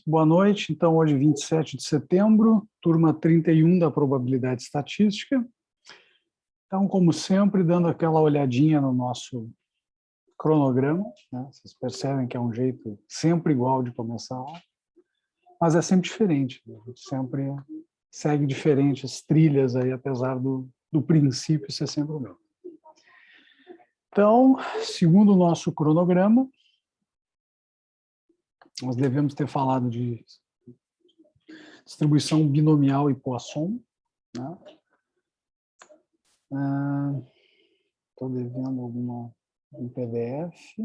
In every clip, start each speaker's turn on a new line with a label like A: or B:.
A: boa noite. Então, hoje, 27 de setembro, turma 31 da probabilidade estatística. Então, como sempre, dando aquela olhadinha no nosso cronograma, né? Vocês percebem que é um jeito sempre igual de começar a aula, mas é sempre diferente, né? A gente sempre segue diferentes trilhas aí, apesar do princípio ser sempre o mesmo. Então, segundo o nosso cronograma, nós devemos ter falado de distribuição binomial e Poisson, né? Estou devendo um PDF.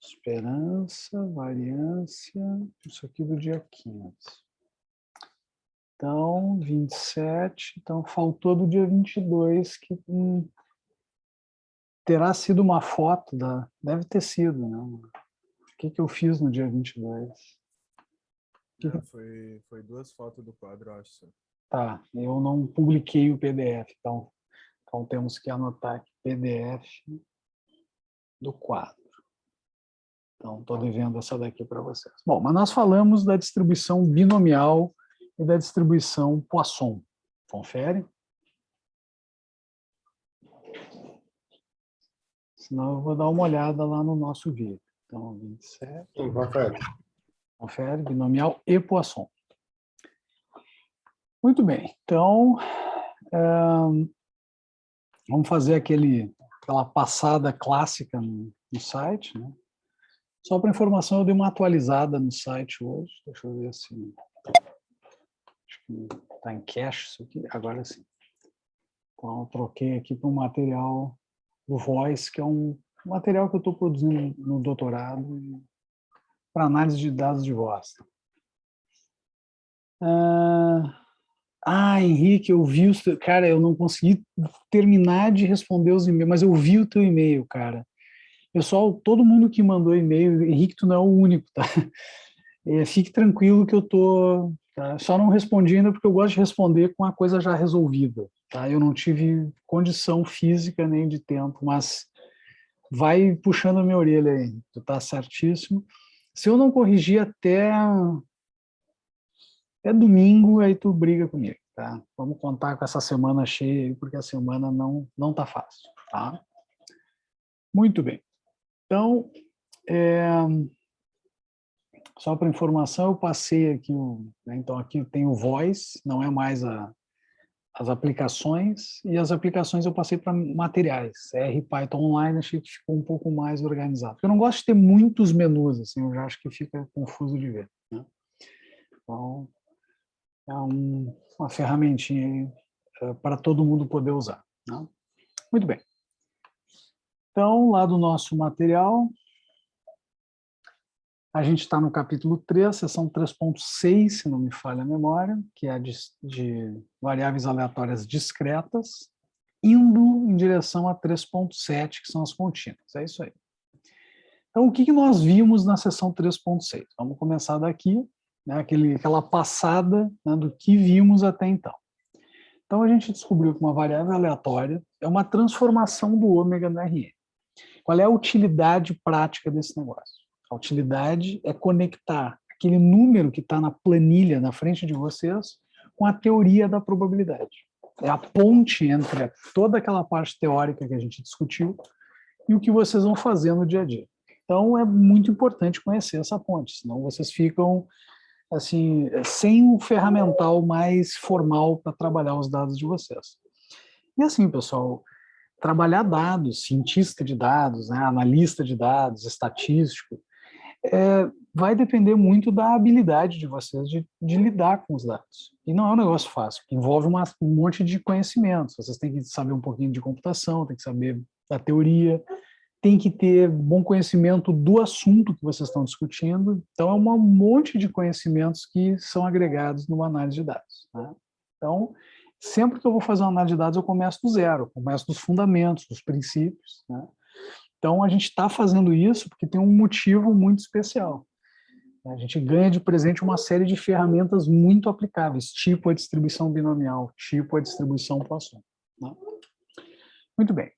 A: Esperança, variância, isso aqui do dia 15. Então, 27, então faltou do dia 22, que terá sido uma foto, deve ter sido, né? O que eu fiz no dia 22?
B: Não, foi duas fotos do quadro, acho.
A: Tá, eu não publiquei o PDF, então temos que anotar aqui, PDF do quadro. Então, estou devendo essa daqui para vocês. Bom, mas nós falamos da distribuição binomial e da distribuição Poisson. Confere? Senão eu vou dar uma olhada lá no nosso vídeo. Então, 27.
C: Sim, confere.
A: Confere, binomial e Poisson. Muito bem. Então, vamos fazer aquela passada clássica no site, né? Só para informação, eu dei uma atualizada no site hoje. Deixa eu ver se... Acho que está em cache isso aqui. Agora sim. Então, eu troquei aqui para um material do Voice, que é um material que eu estou produzindo no doutorado para análise de dados de voz. Henrique, eu vi cara, eu não consegui terminar de responder os e-mails, mas eu vi o teu e-mail, cara. Pessoal, todo mundo que mandou e-mail, Henrique, tu não é o único, tá? Fique tranquilo que eu tô... Tá? Só não respondi ainda porque eu gosto de responder com a coisa já resolvida, tá? Eu não tive condição física nem de tempo, mas vai puxando a minha orelha aí, tu tá certíssimo. Se eu não corrigir até domingo, aí tu briga comigo, tá? Vamos contar com essa semana cheia aí, porque a semana não tá fácil, tá? Muito bem. Então, só para informação, eu passei aqui, né, então aqui tem o Voice, não é mais as aplicações, e as aplicações eu passei para materiais, R Python Online, achei que ficou um pouco mais organizado. Eu não gosto de ter muitos menus, assim, eu já acho que fica confuso de ver, né? Então, é uma ferramentinha aí para todo mundo poder usar, né? Muito bem. Então, lá do nosso material, a gente está no capítulo 3, seção 3.6, se não me falha a memória, que é de variáveis aleatórias discretas, indo em direção a 3.7, que são as contínuas. É isso aí. Então, o que nós vimos na seção 3.6? Vamos começar daqui, né, aquela passada, né, do que vimos até então. Então, a gente descobriu que uma variável aleatória é uma transformação do ômega no Rn. Qual é a utilidade prática desse negócio? A utilidade é conectar aquele número que está na planilha na frente de vocês com a teoria da probabilidade. É a ponte entre toda aquela parte teórica que a gente discutiu e o que vocês vão fazer no dia a dia. Então, é muito importante conhecer essa ponte, senão vocês ficam assim, sem um ferramental mais formal para trabalhar os dados de vocês. E assim, pessoal, trabalhar dados, cientista de dados, né, analista de dados, estatístico, vai depender muito da habilidade de vocês de lidar com os dados. E não é um negócio fácil, envolve um monte de conhecimentos. Vocês têm que saber um pouquinho de computação, tem que saber da teoria, tem que ter bom conhecimento do assunto que vocês estão discutindo. Então, é um monte de conhecimentos que são agregados numa análise de dados, né? Então, sempre que eu vou fazer uma análise de dados, eu começo do zero, começo dos fundamentos, dos princípios, né? Então, a gente está fazendo isso porque tem um motivo muito especial. A gente ganha de presente uma série de ferramentas muito aplicáveis, tipo a distribuição binomial, tipo a distribuição Poisson, né? Muito bem.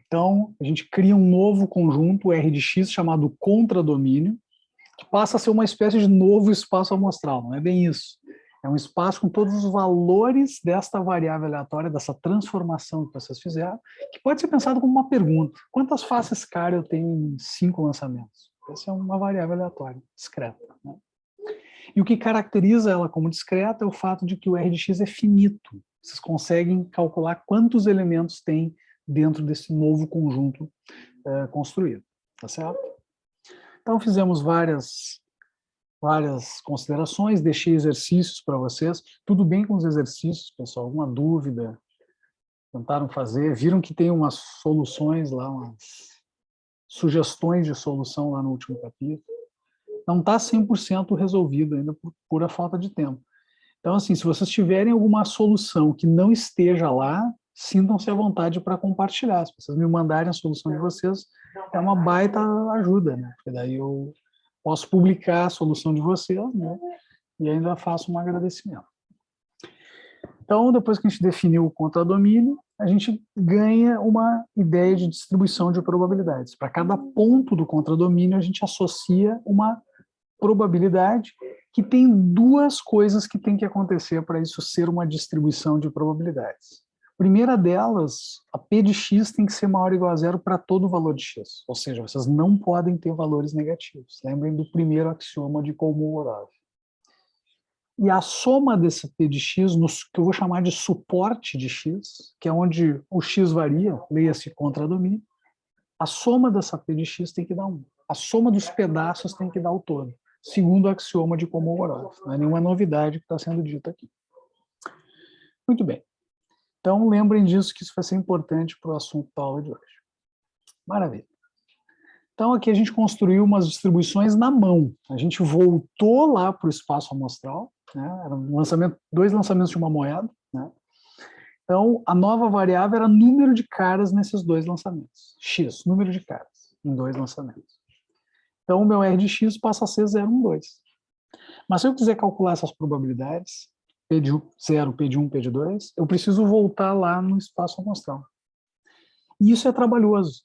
A: Então, a gente cria um novo conjunto R de X chamado contradomínio, que passa a ser uma espécie de novo espaço amostral. Não é bem isso. É um espaço com todos os valores desta variável aleatória, dessa transformação que vocês fizeram, que pode ser pensado como uma pergunta. Quantas faces cara eu tenho em 5 lançamentos? Essa é uma variável aleatória, discreta. Né? E o que caracteriza ela como discreta é o fato de que o R de x é finito. Vocês conseguem calcular quantos elementos tem dentro desse novo conjunto construído. Tá certo? Então, fizemos várias considerações, deixei exercícios para vocês. Tudo bem com os exercícios, pessoal? Alguma dúvida? Tentaram fazer? Viram que tem umas soluções lá, umas sugestões de solução lá no último capítulo? Não está 100% resolvido ainda por pura falta de tempo. Então, assim, se vocês tiverem alguma solução que não esteja lá, sintam-se à vontade para compartilhar. Se vocês me mandarem a solução de vocês, é uma baita ajuda, né? Porque daí eu posso publicar a solução de vocês, né? E ainda faço um agradecimento. Então, depois que a gente definiu o contradomínio, a gente ganha uma ideia de distribuição de probabilidades. Para cada ponto do contradomínio, a gente associa uma probabilidade que tem duas coisas que tem que acontecer para isso ser uma distribuição de probabilidades. A primeira delas, a P de x tem que ser maior ou igual a zero para todo valor de x. Ou seja, vocês não podem ter valores negativos. Lembrem do primeiro axioma de Kolmogorov. E a soma desse P de x, que eu vou chamar de suporte de x, que é onde o x varia, leia-se contradomínio, a soma dessa P de x tem que dar 1. A soma dos pedaços tem que dar o todo, segundo o axioma de Kolmogorov. Não é nenhuma novidade que está sendo dita aqui. Muito bem. Então, lembrem disso, que isso vai ser importante para o assunto da aula de hoje. Maravilha. Então, aqui a gente construiu umas distribuições na mão. A gente voltou lá para o espaço amostral, né? Era dois lançamentos de uma moeda. Né? Então, a nova variável era número de caras nesses dois lançamentos. X, número de caras em dois lançamentos. Então, o meu R de x passa a ser 0,12. Mas se eu quiser calcular essas probabilidades, P de 0, P de 1, P de 2, eu preciso voltar lá no espaço amostral. E isso é trabalhoso.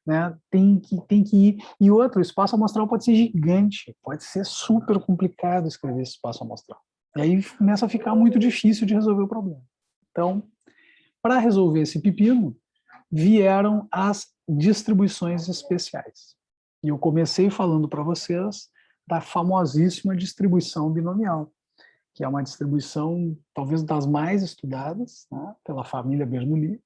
A: Né? Tem que ir. E outro, o espaço amostral pode ser gigante, pode ser super complicado escrever esse espaço amostral. E aí começa a ficar muito difícil de resolver o problema. Então, para resolver esse pepino, vieram as distribuições especiais. E eu comecei falando para vocês da famosíssima distribuição binomial, que é uma distribuição talvez das mais estudadas, né, pela família Bernoulli,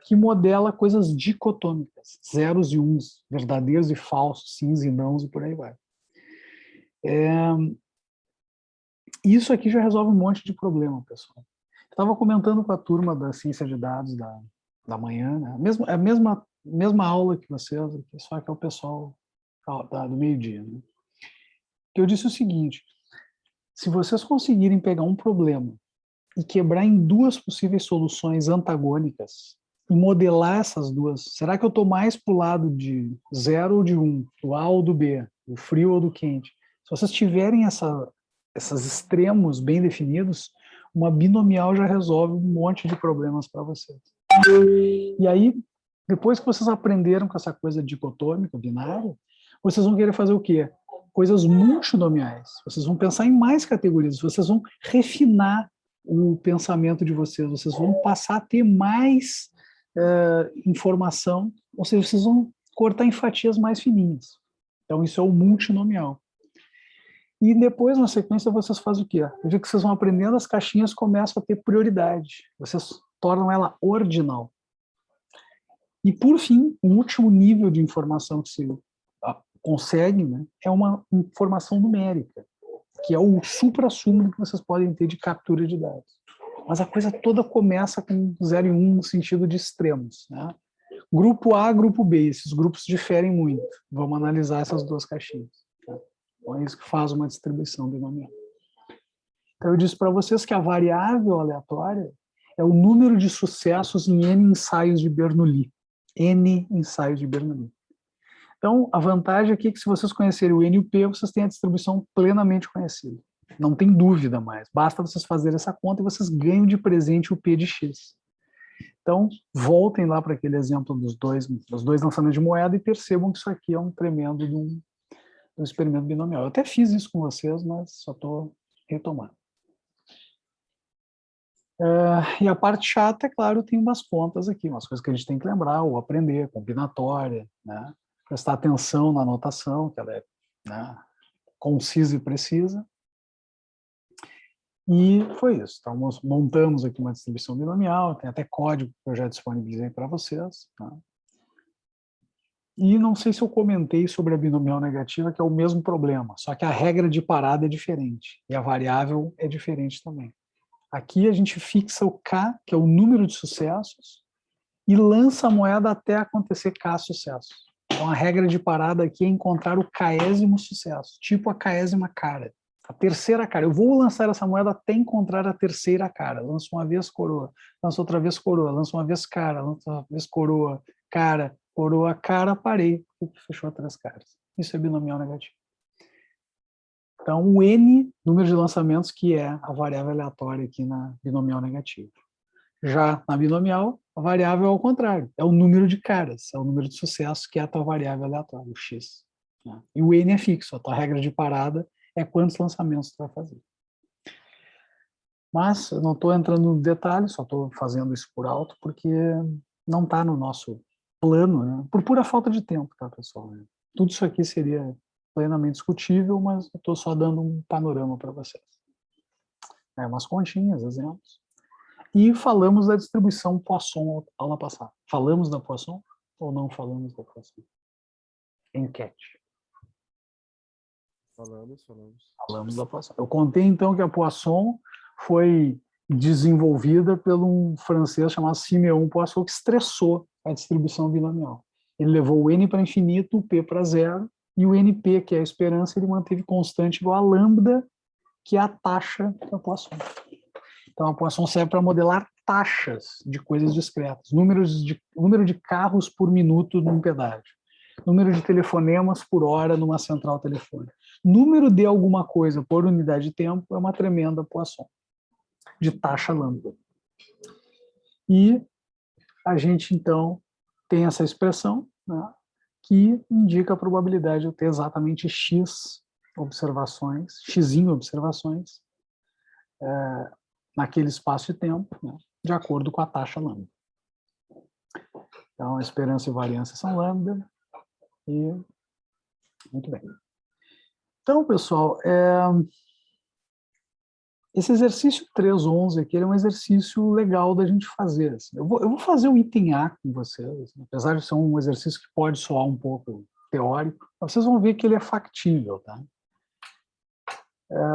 A: que modela coisas dicotômicas, zeros e uns, verdadeiros e falsos, sims e nãos e por aí vai. Isso aqui já resolve um monte de problema, pessoal. Eu estava comentando com a turma da ciência de dados da manhã, né? A mesma aula que vocês, só que é o pessoal do meio-dia. Né? Que eu disse o seguinte, se vocês conseguirem pegar um problema e quebrar em duas possíveis soluções antagônicas, e modelar essas duas. Será que eu estou mais para o lado de 0 ou de 1, do A ou do B, do frio ou do quente? Se vocês tiverem esses extremos bem definidos, uma binomial já resolve um monte de problemas para vocês. E aí, depois que vocês aprenderam com essa coisa dicotômica, binária, vocês vão querer fazer o quê? Coisas multinomiais. Vocês vão pensar em mais categorias, vocês vão refinar o pensamento de vocês vão passar a ter mais informação, ou seja, vocês vão cortar em fatias mais fininhas. Então, isso é o multinomial. E depois, na sequência, vocês fazem o quê? No dia que vocês vão aprendendo, as caixinhas começam a ter prioridade. Vocês tornam ela ordinal. E, por fim, o último nível de informação que você consegue, né, é uma informação numérica, que é o suprassumo que vocês podem ter de captura de dados. Mas a coisa toda começa com 0 e 1 no sentido de extremos. Né? Grupo A, grupo B, esses grupos diferem muito. Vamos analisar essas duas caixinhas. Tá? Então é isso que faz uma distribuição binomial. Então eu disse para vocês que a variável aleatória é o número de sucessos em N ensaios de Bernoulli. N ensaios de Bernoulli. Então a vantagem aqui é que se vocês conhecerem o N e o P, vocês têm a distribuição plenamente conhecida. Não tem dúvida mais. Basta vocês fazerem essa conta e vocês ganham de presente o P de x. Então, voltem lá para aquele exemplo dos dois lançamentos de moeda e percebam que isso aqui é um tremendo de do experimento binomial. Eu até fiz isso com vocês, mas só estou retomando. E a parte chata, é claro, tem umas contas aqui, umas coisas que a gente tem que lembrar, ou aprender, combinatória, né? Prestar atenção na anotação, que ela é, né, concisa e precisa. E foi isso. Então, montamos aqui uma distribuição binomial, tem até código que eu já disponibilizei para vocês. Tá? E não sei se eu comentei sobre a binomial negativa, que é o mesmo problema, só que a regra de parada é diferente, e a variável é diferente também. Aqui a gente fixa o K, que é o número de sucessos, e lança a moeda até acontecer K sucessos. Então a regra de parada aqui é encontrar o Késimo sucesso, tipo a Késima cara. A terceira cara. Eu vou lançar essa moeda até encontrar a terceira cara. Lanço uma vez coroa, lanço outra vez coroa, lanço uma vez cara, lanço uma vez coroa, cara, parei. Fechou 3 caras. Isso é binomial negativo. Então, o N, número de lançamentos, que é a variável aleatória aqui na binomial negativa. Já na binomial, a variável é ao contrário, é o número de caras, é o número de sucessos, que é a tua variável aleatória, o X. Né? E o N é fixo, a tua regra de parada é quantos lançamentos tu vai fazer. Mas eu não estou entrando no detalhe, só estou fazendo isso por alto, porque não está no nosso plano, né? Por pura falta de tempo, tá, pessoal? Tudo isso aqui seria plenamente discutível, mas eu estou só dando um panorama para vocês. Umas continhas, exemplos. E falamos da distribuição Poisson aula passada. Falamos da Poisson ou não falamos da Poisson? Enquete. Falamos da Poisson. Eu contei, então, que a Poisson foi desenvolvida por um francês chamado Siméon Poisson, que estressou a distribuição binomial. Ele levou o N para infinito, o P para zero, e o NP, que é a esperança, ele manteve constante igual a lambda, que é a taxa da Poisson. Então, a Poisson serve para modelar taxas de coisas discretas. Número de carros por minuto num pedágio. Número de telefonemas por hora numa central telefônica. Número de alguma coisa por unidade de tempo é uma tremenda Poisson, de taxa lambda. E a gente, então, tem essa expressão, né, que indica a probabilidade de eu ter exatamente X observações, X observações, naquele espaço de tempo, né, de acordo com a taxa lambda. Então, a esperança e variância são lambda, e muito bem. Então, pessoal, esse exercício 3.11 aqui é um exercício legal da gente fazer. Assim. Eu vou fazer o item A com vocês, apesar de ser um exercício que pode soar um pouco teórico, vocês vão ver que ele é factível, tá?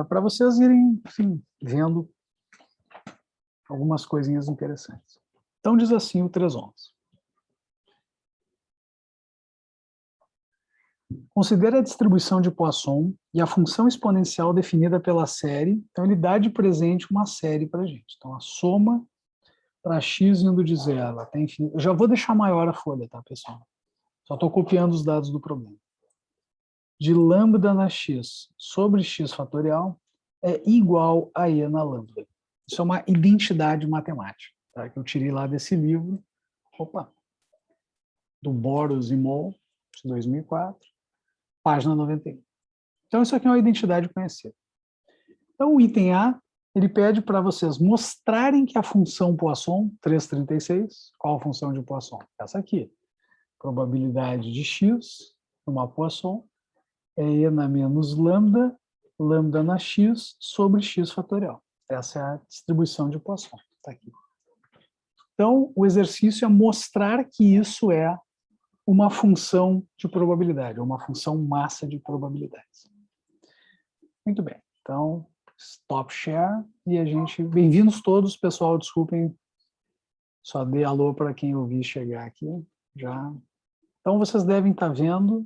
A: Para vocês irem, enfim, vendo algumas coisinhas interessantes. Então, diz assim o 3.11. Considere a distribuição de Poisson e a função exponencial definida pela série. Então, ele dá de presente uma série para a gente. Então, a soma para x indo de zero até infinito. Eu já vou deixar maior a folha, tá, pessoal? Só estou copiando os dados do problema. De lambda na x sobre x fatorial é igual a e na lambda. Isso é uma identidade matemática, tá? Que eu tirei lá desse livro. Do Boros e Moll, de 2004. Página 91. Então, isso aqui é uma identidade conhecida. Então, o item A, ele pede para vocês mostrarem que a função Poisson, 336, qual a função de Poisson? Essa aqui. Probabilidade de x, uma Poisson, é e na menos lambda, lambda na x, sobre x fatorial. Essa é a distribuição de Poisson. Está aqui. Então, o exercício é mostrar que isso é uma função de probabilidade, uma função massa de probabilidades. Muito bem, então, stop share, e a gente... Bem-vindos todos, pessoal, desculpem, só dei alô para quem eu vi chegar aqui, já. Então, vocês devem estar vendo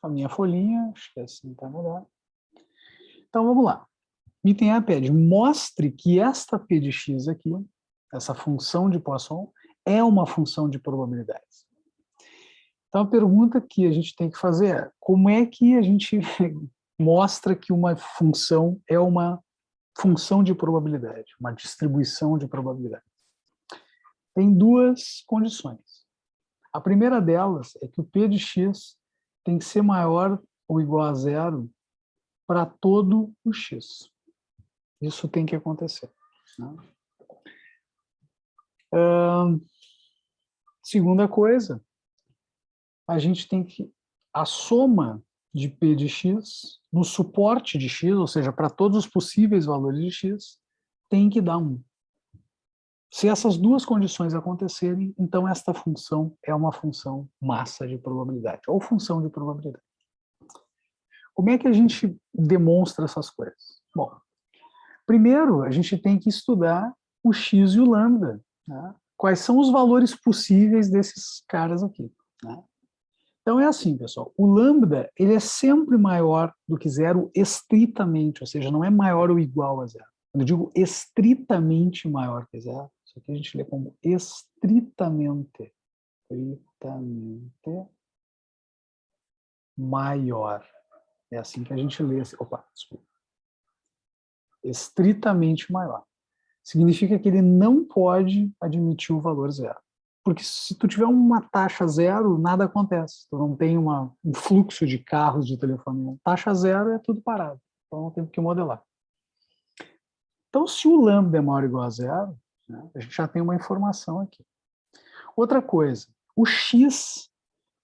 A: a minha folhinha, acho que assim está melhor. Então, vamos lá. Item A pede, mostre que esta P de x aqui, essa função de Poisson, é uma função de probabilidades. Então, a pergunta que a gente tem que fazer é, como é que a gente mostra que uma função é uma função de probabilidade, uma distribuição de probabilidade? Tem duas condições. A primeira delas é que o P de x tem que ser maior ou igual a zero para todo o x. Isso tem que acontecer. Né? Segunda coisa, a gente tem que... A soma de P de x no suporte de x, ou seja, para todos os possíveis valores de x, tem que dar 1. Se essas duas condições acontecerem, então esta função é uma função massa de probabilidade, ou função de probabilidade. Como é que a gente demonstra essas coisas? Bom, primeiro a gente tem que estudar o x e o lambda. Né? Quais são os valores possíveis desses caras aqui? Né? Então é assim, pessoal, o lambda ele é sempre maior do que zero estritamente, ou seja, não é maior ou igual a zero. Quando eu digo estritamente maior que zero, isso aqui a gente lê como estritamente maior. É assim que a gente lê. Opa, desculpa. Estritamente maior. Significa que ele não pode admitir o valor zero. Porque se tu tiver uma taxa zero, nada acontece. Tu não tem um fluxo de carros de telefonia. Taxa zero é tudo parado. Então não tem que modelar. Então, se o lambda é maior ou igual a zero, né, a gente já tem uma informação aqui. Outra coisa, o x,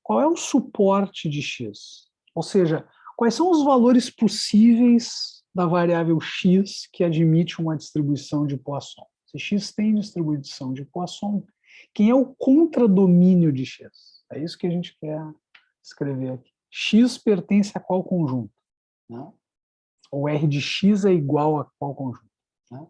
A: qual é o suporte de x? Ou seja, quais são os valores possíveis da variável x que admite uma distribuição de Poisson? Se x tem distribuição de Poisson, quem é o contradomínio de x? É isso que a gente quer escrever aqui. X pertence a qual conjunto? Né? Ou R de x é igual a qual conjunto? Né?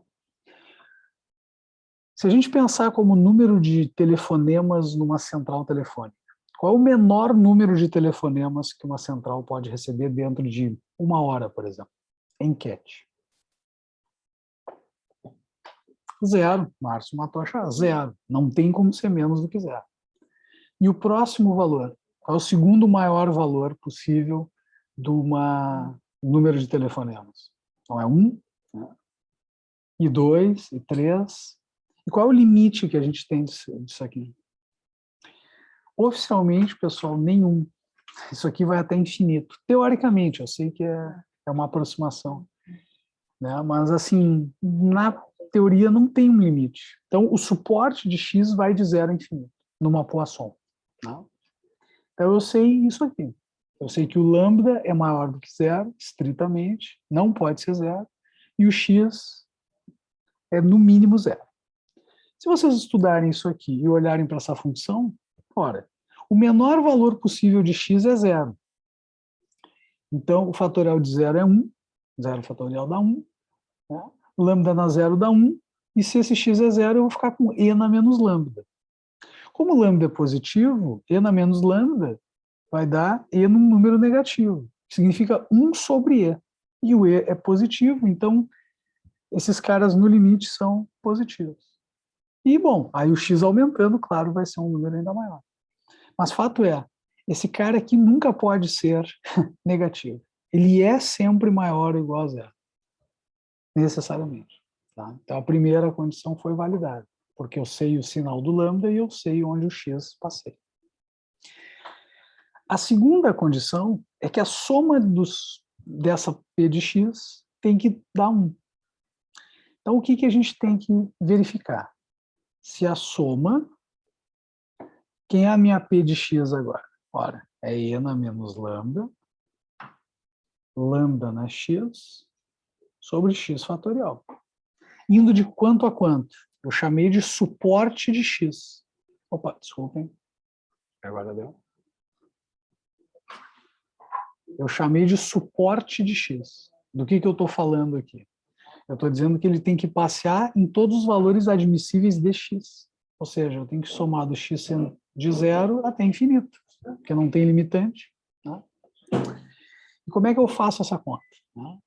A: Se a gente pensar como número de telefonemas numa central telefônica, qual é o menor número de telefonemas que uma central pode receber dentro de 1 hora, por exemplo? Enquete. 0. Márcio matou a chave. 0. Não tem como ser menos do que 0. E o próximo valor? Qual é o segundo maior valor possível de uma número de telefonemas? Então é 1, né? E 2, e 3. E qual é o limite que a gente tem disso aqui? Oficialmente, pessoal, nenhum. Isso aqui vai até infinito. Teoricamente, eu sei que é uma aproximação. Né? Mas, assim, na teoria não tem um limite. Então, o suporte de x vai de 0 a infinito, numa Poisson. Né? Então, eu sei isso aqui. Eu sei que o lambda é maior do que 0, estritamente, não pode ser 0, e o x é no mínimo 0. Se vocês estudarem isso aqui e olharem para essa função, ora, o menor valor possível de x é 0. Então, o fatorial de 0 é 1, 0 fatorial dá 1, né? Lambda na 0 dá 1, e se esse x é 0, eu vou ficar com e na menos lambda. Como lambda é positivo, e na menos lambda vai dar e num número negativo, que significa 1 sobre e. E o e é positivo, então esses caras no limite são positivos. E, bom, aí o x aumentando, claro, vai ser um número ainda maior. Mas fato é, esse cara aqui nunca pode ser negativo. Ele é sempre maior ou igual a 0. Necessariamente. Tá? Então, a primeira condição foi validada, porque eu sei o sinal do lambda e eu sei onde o x passei. A segunda condição é que a soma dessa p de x tem que dar 1. Então, o que a gente tem que verificar? Se a soma... Quem é a minha p de x agora? Ora, é e na menos lambda, lambda na x, sobre x fatorial. Indo de quanto a quanto? Eu chamei de suporte de x. Opa, desculpem. Agora deu. Eu chamei de suporte de x. Do que eu estou falando aqui? Eu estou dizendo que ele tem que passear em todos os valores admissíveis de x. Ou seja, eu tenho que somar do x sendo de 0 até infinito, porque não tem limitante. Né? E como é que eu faço essa conta? Né?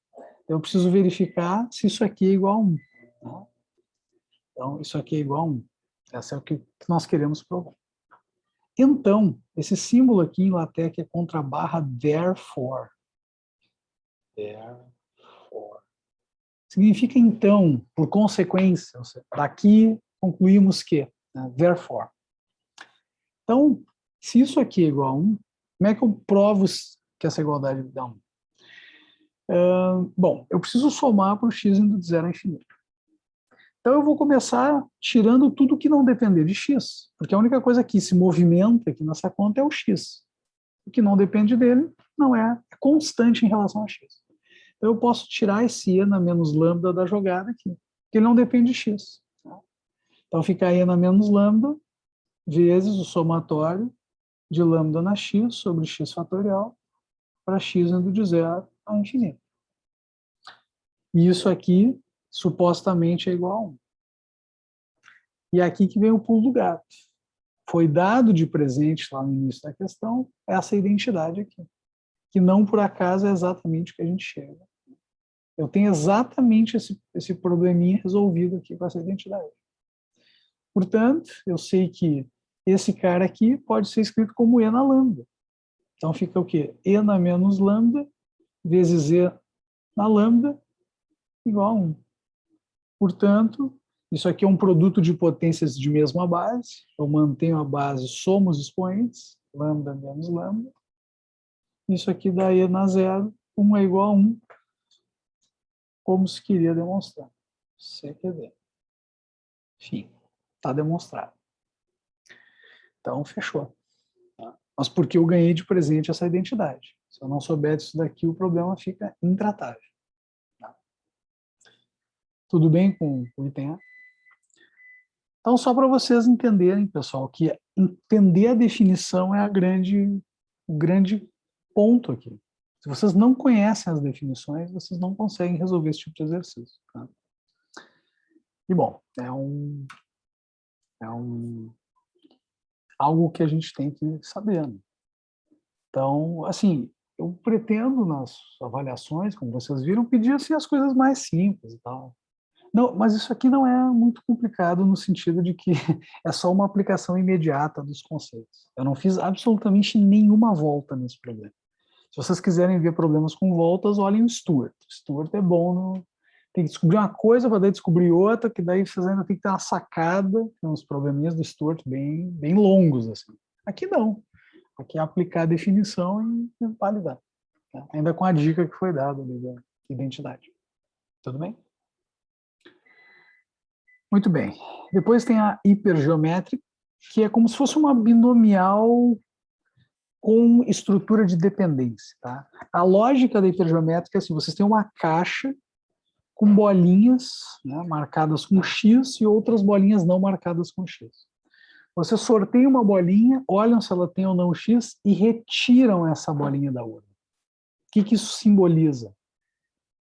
A: Eu preciso verificar se isso aqui é igual a 1. Né? Então, isso aqui é igual a 1. Essa é o que nós queremos provar. Então, esse símbolo aqui em LaTeX é contra a barra therefore. Therefore. Significa, então, por consequência, ou seja, daqui concluímos que, né, therefore. Então, se isso aqui é igual a 1, como é que eu provo que essa igualdade dá 1? Bom, eu preciso somar para o x indo de 0 a infinito. Então, eu vou começar tirando tudo que não depender de x, porque a única coisa que se movimenta aqui nessa conta é o x. O que não depende dele não é constante em relação a x. Então, eu posso tirar esse e na menos lambda da jogada aqui, porque ele não depende de x. Então, fica e na menos lambda vezes o somatório de lambda na x sobre x fatorial para x indo de 0 a infinito. E isso aqui, supostamente, é igual a 1. E aqui que vem o pulo do gato. Foi dado de presente lá no início da questão essa identidade aqui, que não por acaso é exatamente o que a gente chega. Eu tenho exatamente esse probleminha resolvido aqui com essa identidade. Portanto, eu sei que esse cara aqui pode ser escrito como e na lambda. Então fica o quê? E na menos lambda vezes e na lambda igual a 1. Portanto, isso aqui é um produto de potências de mesma base. Eu mantenho a base, somo os expoentes, lambda menos lambda. Isso aqui dá e na 0, 1 é igual a 1, como se queria demonstrar. CQD. Enfim, está demonstrado. Então, fechou. Mas porque eu ganhei de presente essa identidade. Se eu não souber disso daqui, o problema fica intratável. Tudo bem com o item A? Então, só para vocês entenderem, pessoal, que entender a definição é o grande ponto aqui. Se vocês não conhecem as definições, vocês não conseguem resolver esse tipo de exercício. Tá? E, bom, é algo que a gente tem que saber. Né? Então, assim, eu pretendo nas avaliações, como vocês viram, pedir assim, as coisas mais simples e tal. Não, mas isso aqui não é muito complicado no sentido de que é só uma aplicação imediata dos conceitos. Eu não fiz absolutamente nenhuma volta nesse problema. Se vocês quiserem ver problemas com voltas, olhem o Stewart. Stewart é bom, tem que descobrir uma coisa para daí descobrir outra, que daí vocês ainda tem que ter uma sacada, tem uns probleminhas do Stewart bem longos. Assim. Aqui não. Aqui é aplicar a definição e validar. Tá? Ainda com a dica que foi dada ali da identidade. Tudo bem? Muito bem. Depois tem a hipergeométrica, que é como se fosse uma binomial com estrutura de dependência. Tá? A lógica da hipergeométrica é assim, vocês têm uma caixa com bolinhas, né, marcadas com X e outras bolinhas não marcadas com X. Você sorteia uma bolinha, olham se ela tem ou não X e retiram essa bolinha da urna. O que isso simboliza?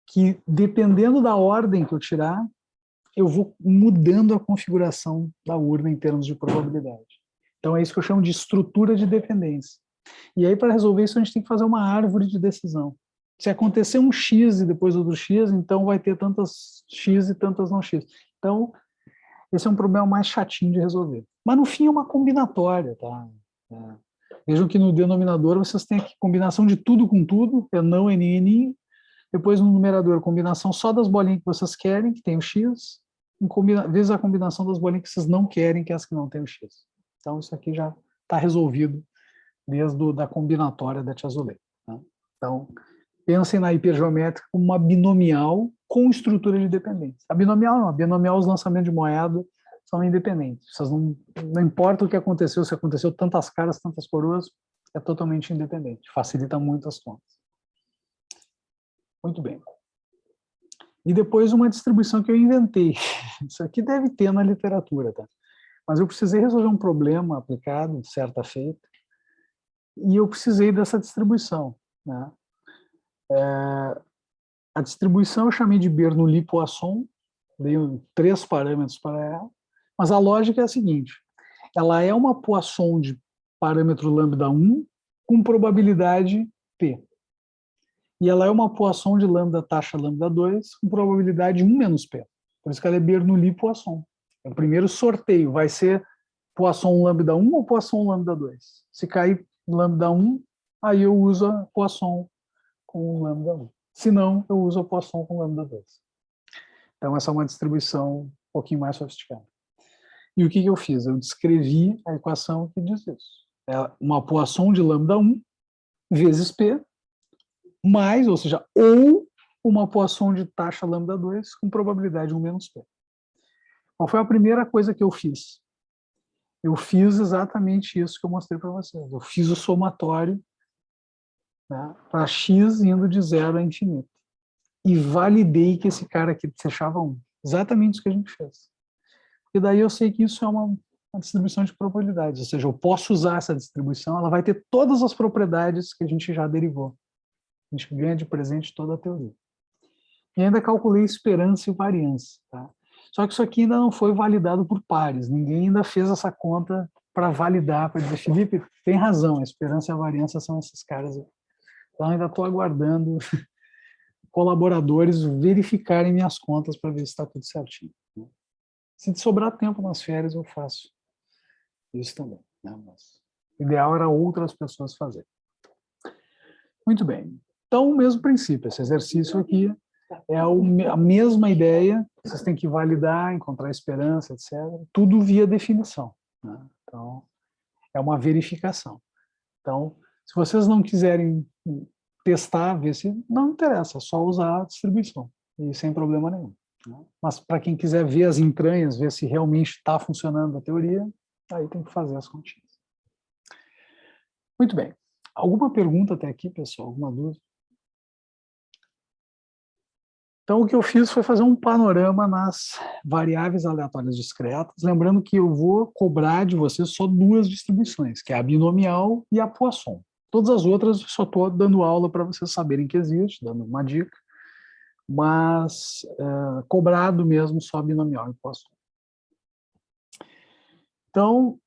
A: Que dependendo da ordem que eu tirar, eu vou mudando a configuração da urna em termos de probabilidade. Então é isso que eu chamo de estrutura de dependência. E aí, para resolver isso, a gente tem que fazer uma árvore de decisão. Se acontecer um X e depois outro X, então vai ter tantas X e tantas não X. Então, esse é um problema mais chatinho de resolver. Mas, no fim, é uma combinatória. Tá? Vejam que no denominador vocês têm aqui combinação de tudo com tudo, é não, n. Depois, no numerador, combinação só das bolinhas que vocês querem, que tem o X, vezes a combinação das bolinhas que vocês não querem, que é as que não tem o X. Então, isso aqui já está resolvido desde da combinatória da tia Zulê. Tá? Então, pensem na hipergeométrica como uma binomial com estrutura de dependência. A binomial não, a binomial os lançamentos de moeda são independentes. Vocês não importa o que aconteceu, se aconteceu tantas caras, tantas coroas, é totalmente independente. Facilita muito as contas. Muito bem. E depois uma distribuição que eu inventei. Isso aqui deve ter na literatura, tá? Mas eu precisei resolver um problema aplicado, certa feita, e eu precisei dessa distribuição. Né? A distribuição eu chamei de Bernoulli-Poisson, dei 3 parâmetros para ela, mas a lógica é a seguinte, ela é uma Poisson de parâmetro lambda 1 com probabilidade P. E ela é uma Poisson de lambda taxa lambda 2 com probabilidade 1 menos P. Por isso que ela é Bernoulli-Poisson. O primeiro sorteio vai ser Poisson lambda 1 ou Poisson lambda 2. Se cair lambda 1, aí eu uso a Poisson com lambda 1. Se não, eu uso a Poisson com lambda 2. Então, essa é uma distribuição um pouquinho mais sofisticada. E o que eu fiz? Eu descrevi a equação que diz isso. É uma Poisson de lambda 1 vezes P, mais, ou seja, ou uma Poisson de taxa lambda 2 com probabilidade 1 menos P. Qual foi a primeira coisa que eu fiz? Eu fiz exatamente isso que eu mostrei para vocês. Eu fiz o somatório, né, para x indo de 0 a infinito. E validei que esse cara aqui se achava 1. Exatamente isso que a gente fez. E daí eu sei que isso é uma distribuição de probabilidades, ou seja, eu posso usar essa distribuição, ela vai ter todas as propriedades que a gente já derivou. A gente ganha de presente toda a teoria. E ainda calculei esperança e variância. Tá? Só que isso aqui ainda não foi validado por pares, ninguém ainda fez essa conta para validar, para dizer, Felipe, tem razão, a esperança e a variância são esses caras. Então ainda estou aguardando colaboradores verificarem minhas contas para ver se está tudo certinho. Se sobrar tempo nas férias, eu faço isso também. Né? Mas o ideal era outras pessoas fazerem. Muito bem. Então, o mesmo princípio. Esse exercício aqui é a mesma ideia. Vocês têm que validar, encontrar esperança, etc. Tudo via definição. Né? Então, é uma verificação. Então, se vocês não quiserem testar, ver se não interessa, é só usar a distribuição. E sem problema nenhum. Mas para quem quiser ver as entranhas, ver se realmente está funcionando a teoria, aí tem que fazer as continhas. Muito bem. Alguma pergunta até aqui, pessoal? Alguma dúvida? Então, o que eu fiz foi fazer um panorama nas variáveis aleatórias discretas, lembrando que eu vou cobrar de vocês só duas distribuições, que é a binomial e a Poisson. Todas as outras eu só estou dando aula para vocês saberem que existe, dando uma dica, mas cobrado mesmo só binomial e Poisson. Então,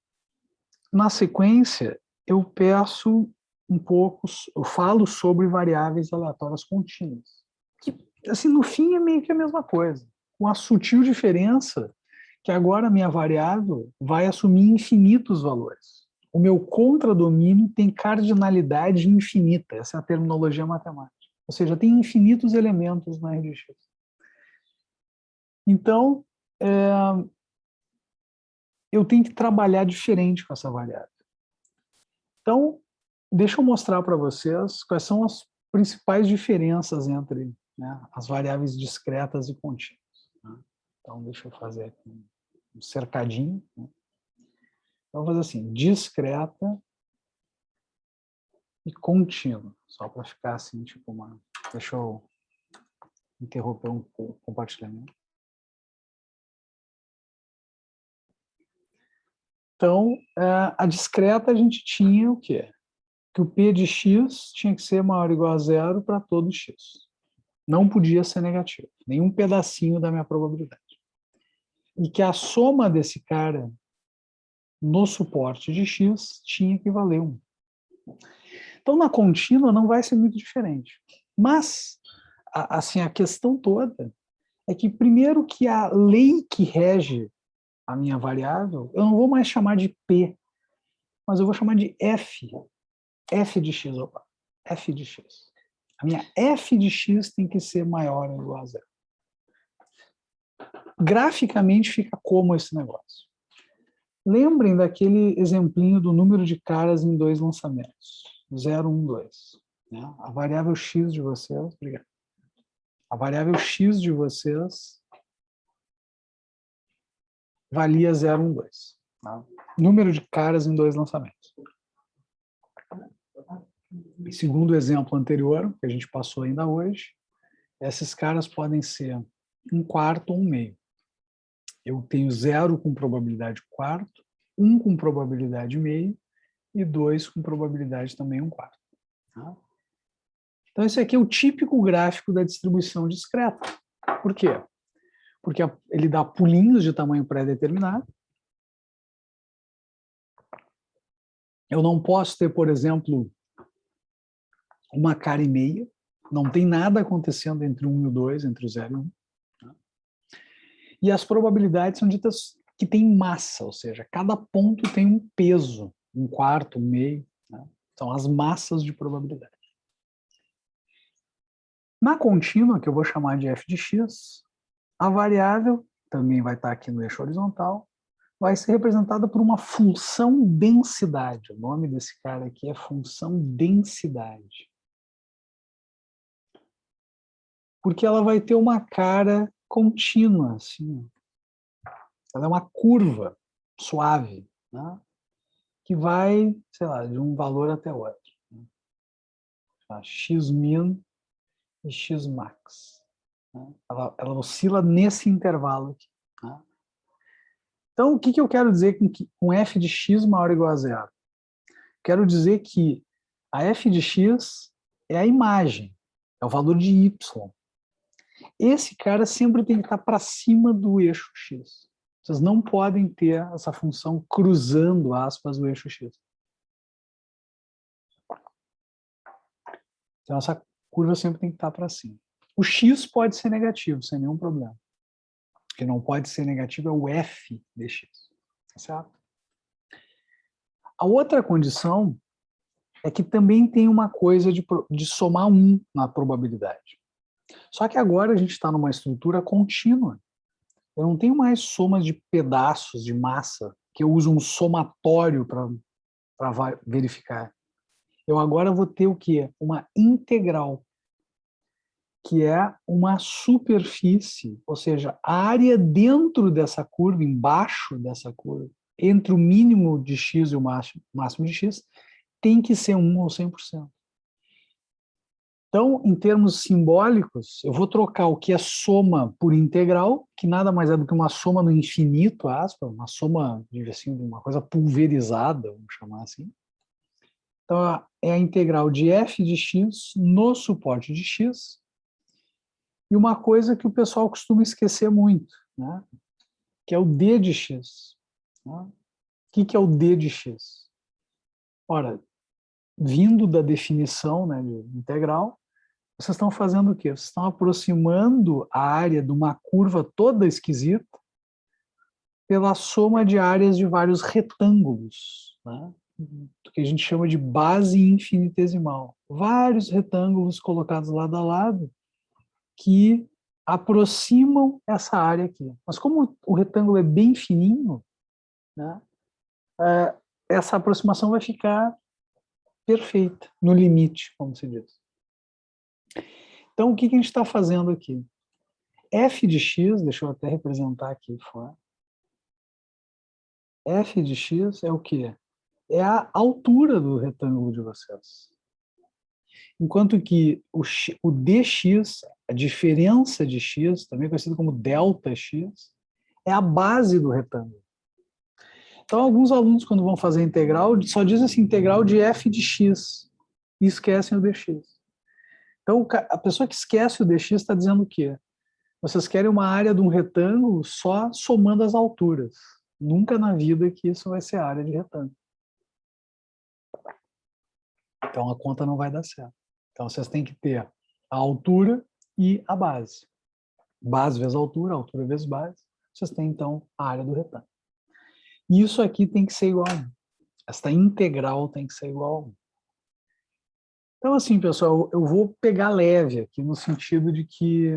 A: na sequência, eu peço um pouco, eu falo sobre variáveis aleatórias contínuas, que, assim, no fim é meio que a mesma coisa, com a sutil diferença que agora a minha variável vai assumir infinitos valores. O meu contradomínio tem cardinalidade infinita, essa é a terminologia matemática. Ou seja, tem infinitos elementos na RGX. Então, eu tenho que trabalhar diferente com essa variável. Então, deixa eu mostrar para vocês quais são as principais diferenças entre, né, as variáveis discretas e contínuas. Né? Então, deixa eu fazer aqui um cercadinho. Né? Então, vou fazer assim, discreta e contínua, só para ficar assim, tipo uma... Deixa eu interromper um pouco o compartilhamento. Então, a discreta a gente tinha o quê? Que o P de x tinha que ser maior ou igual a zero para todo x. Não podia ser negativo, nenhum pedacinho da minha probabilidade. E que a soma desse cara no suporte de x tinha que valer 1. Então, na contínua não vai ser muito diferente. Mas, assim, a questão toda é que, primeiro, que a lei que rege a minha variável, eu não vou mais chamar de P, mas eu vou chamar de F. F de x, opa, F de x. A minha F de x tem que ser maior ou igual a zero. Graficamente fica como esse negócio? Lembrem daquele exemplinho do número de caras em 2 lançamentos. 0, 1, 2. Né? A variável x de vocês... Obrigado. A variável x de vocês valia 0, 1, 2. Tá? Número de caras em 2 lançamentos. E segundo o exemplo anterior, que a gente passou ainda hoje, esses caras podem ser 1/4 ou 1/2. Eu tenho 0 com probabilidade quarto, 1 com probabilidade meio e 2 com probabilidade também 1/4. Tá? Então, esse aqui é o típico gráfico da distribuição discreta. Por quê? Porque ele dá pulinhos de tamanho pré-determinado. Eu não posso ter, por exemplo, uma cara e meia. Não tem nada acontecendo entre 1 e o 2, entre o 0 e o 1. Tá? E as probabilidades são ditas que têm massa, ou seja, cada ponto tem um peso, 1/4, 1/2. Né? São as massas de probabilidade. Na contínua, que eu vou chamar de f de x, a variável, também vai estar aqui no eixo horizontal, vai ser representada por uma função densidade. O nome desse cara aqui é função densidade. porque ela vai ter uma cara contínua, assim. Ela é uma curva suave, né? Que vai, sei lá, de um valor até outro. Né? X-min e X-max. Né? Ela oscila nesse intervalo aqui. Né? Então, o que eu quero dizer com f de x maior ou igual a zero? Quero dizer que a f de x é a imagem, é o valor de y. Esse cara sempre tem que estar para cima do eixo x. Vocês não podem ter essa função cruzando, aspas, o eixo x. Então, essa curva sempre tem que estar para cima. O x pode ser negativo, sem nenhum problema. O que não pode ser negativo é o f de x. Tá certo? A outra condição é que também tem uma coisa de somar 1 na probabilidade. Só que agora a gente está numa estrutura contínua. Eu não tenho mais somas de pedaços de massa, que eu uso um somatório para verificar. Eu agora vou ter o quê? Uma integral, que é uma superfície, ou seja, a área dentro dessa curva, embaixo dessa curva, entre o mínimo de x e o máximo de x, tem que ser 1 ou 100%. Então, em termos simbólicos, eu vou trocar o que é soma por integral, que nada mais é do que uma soma no infinito, aspas, uma soma assim, de uma coisa pulverizada, vamos chamar assim. Então, é a integral de f de x no suporte de x. E uma coisa que o pessoal costuma esquecer muito, né? Que é o d de x. Né? O que é o d de x? Ora, vindo da definição, né, de integral, vocês estão fazendo o quê? Vocês estão aproximando a área de uma curva toda esquisita pela soma de áreas de vários retângulos, né? Que a gente chama de base infinitesimal. Vários retângulos colocados lado a lado que aproximam essa área aqui. Mas como o retângulo é bem fininho, né, essa aproximação vai ficar perfeita, no limite, como se diz. Então, o que a gente está fazendo aqui? F de x, deixa eu até representar aqui fora. F de x é o quê? É a altura do retângulo de vocês. Enquanto que o dx, a diferença de x, também conhecido como delta x, é a base do retângulo. Então, alguns alunos, quando vão fazer integral, só dizem assim, integral de f de x, e esquecem o dx. Então, a pessoa que esquece o dx está dizendo o quê? Vocês querem uma área de um retângulo só somando as alturas. Nunca na vida que isso vai ser área de retângulo. Então, a conta não vai dar certo. Então, vocês têm que ter a altura e a base. Base vezes altura vezes base. Vocês têm, então, a área do retângulo. E isso aqui tem que ser igual a 1. Esta integral tem que ser igual a 1. Então, assim, pessoal, eu vou pegar leve aqui, no sentido de que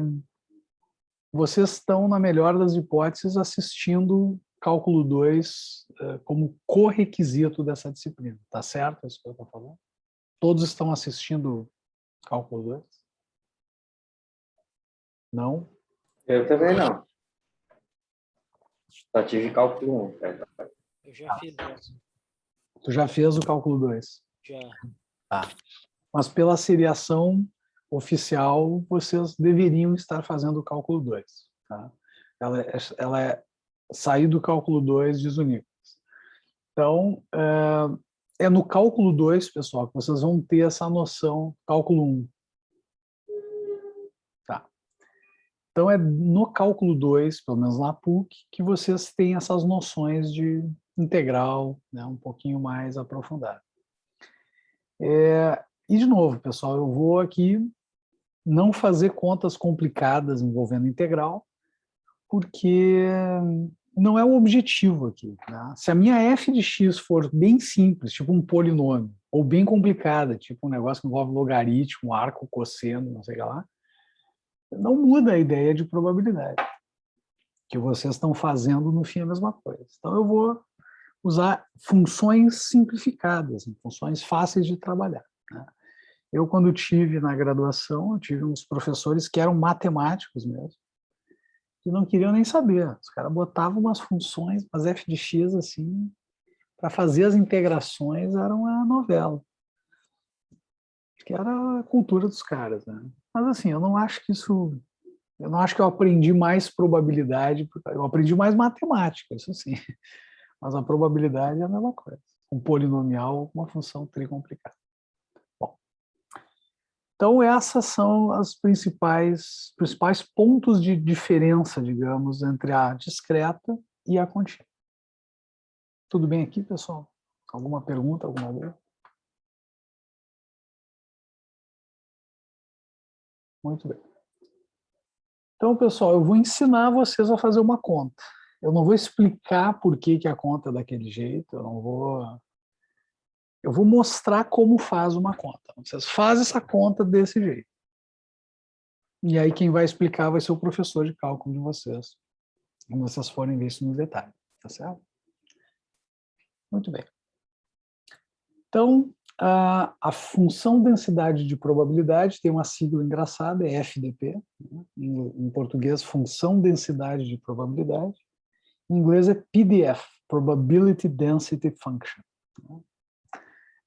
A: vocês estão, na melhor das hipóteses, assistindo cálculo 2 como correquisito dessa disciplina. Tá certo isso que eu estou falando? Todos estão assistindo cálculo 2? Não?
C: Eu também não. Só tive cálculo 1.
D: Eu já fiz essa.
A: Tu já fez o cálculo 2?
D: Já.
A: Tá. Mas pela seriação oficial, vocês deveriam estar fazendo o cálculo 2. Tá? Ela é sair do cálculo 2 desuníveis. Então, é no cálculo 2, pessoal, que vocês vão ter essa noção, cálculo 1. Tá. Então, é no cálculo 2, pelo menos na PUC, que vocês têm essas noções de integral, né, um pouquinho mais aprofundado. E, de novo, pessoal, eu vou aqui não fazer contas complicadas envolvendo integral, porque não é o objetivo aqui. Né? Se a minha f de x for bem simples, tipo um polinômio, ou bem complicada, tipo um negócio que envolve logaritmo, arco, cosseno, não sei o que lá, não muda a ideia de probabilidade, que vocês estão fazendo no fim a mesma coisa. Então eu vou usar funções simplificadas, funções fáceis de trabalhar. Né? Eu, quando tive na graduação, eu tive uns professores que eram matemáticos mesmo, que não queriam nem saber. Os caras botavam umas funções, umas f de x, assim, para fazer as integrações, era uma novela. Que era a cultura dos caras, né? Mas, assim, eu não acho que isso... Eu não acho que eu aprendi mais probabilidade, eu aprendi mais matemática, isso sim. Mas a probabilidade é a mesma coisa. Um polinomial, uma função tricomplicada. Bom, então essas são as principais pontos de diferença, digamos, entre a discreta e a contínua. Tudo bem aqui, pessoal? Alguma pergunta, alguma dúvida? Muito bem. Então, pessoal, eu vou ensinar vocês a fazer uma conta. Eu não vou explicar por que a conta é daquele jeito, eu vou mostrar como faz uma conta. Vocês fazem essa conta desse jeito. E aí quem vai explicar vai ser o professor de cálculo de vocês, quando vocês forem ver isso no detalhe, tá certo? Muito bem. Então, a função densidade de probabilidade tem uma sigla engraçada, é FDP, né? Em português, função densidade de probabilidade. Em inglês é PDF, Probability Density Function.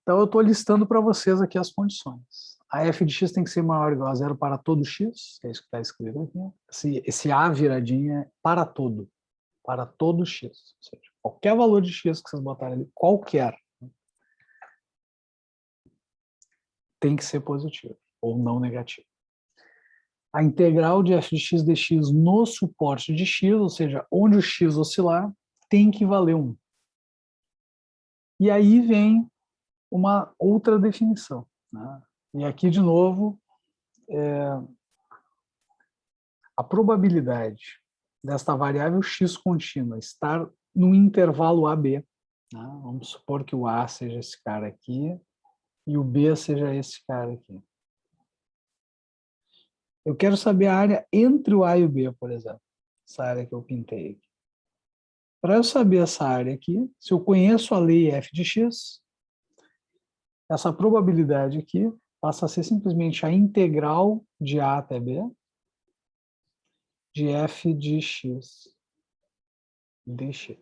A: Então, eu estou listando para vocês aqui as condições. A f de x tem que ser maior ou igual a zero para todo x, é isso que está escrito aqui. Esse A viradinha é para todo x. Ou seja, qualquer valor de x que vocês botarem ali, qualquer, tem que ser positivo ou não negativo. A integral de f de x dx no suporte de x, ou seja, onde o x oscilar, tem que valer 1. E aí vem uma outra definição, né? E aqui, de novo, a probabilidade desta variável x contínua estar no intervalo AB, né? Vamos supor que o A seja esse cara aqui e o B seja esse cara aqui. Eu quero saber a área entre o A e o B, por exemplo, essa área que eu pintei aqui. Para eu saber essa área aqui, se eu conheço a lei f de x, essa probabilidade aqui passa a ser simplesmente a integral de A até B de f de x dx.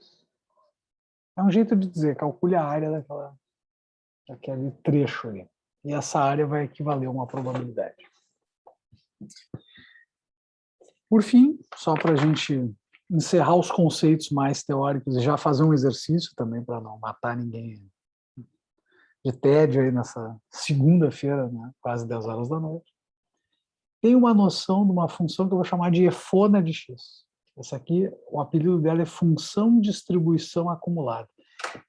A: É um jeito de dizer, calcule a área daquele trecho ali. E essa área vai equivaler a uma probabilidade. Por fim, só para a gente encerrar os conceitos mais teóricos e já fazer um exercício também para não matar ninguém de tédio aí nessa segunda-feira, né, quase 10 horas da noite. Tem uma noção de uma função que eu vou chamar de efona de x. Essa aqui, o apelido dela é função de distribuição acumulada.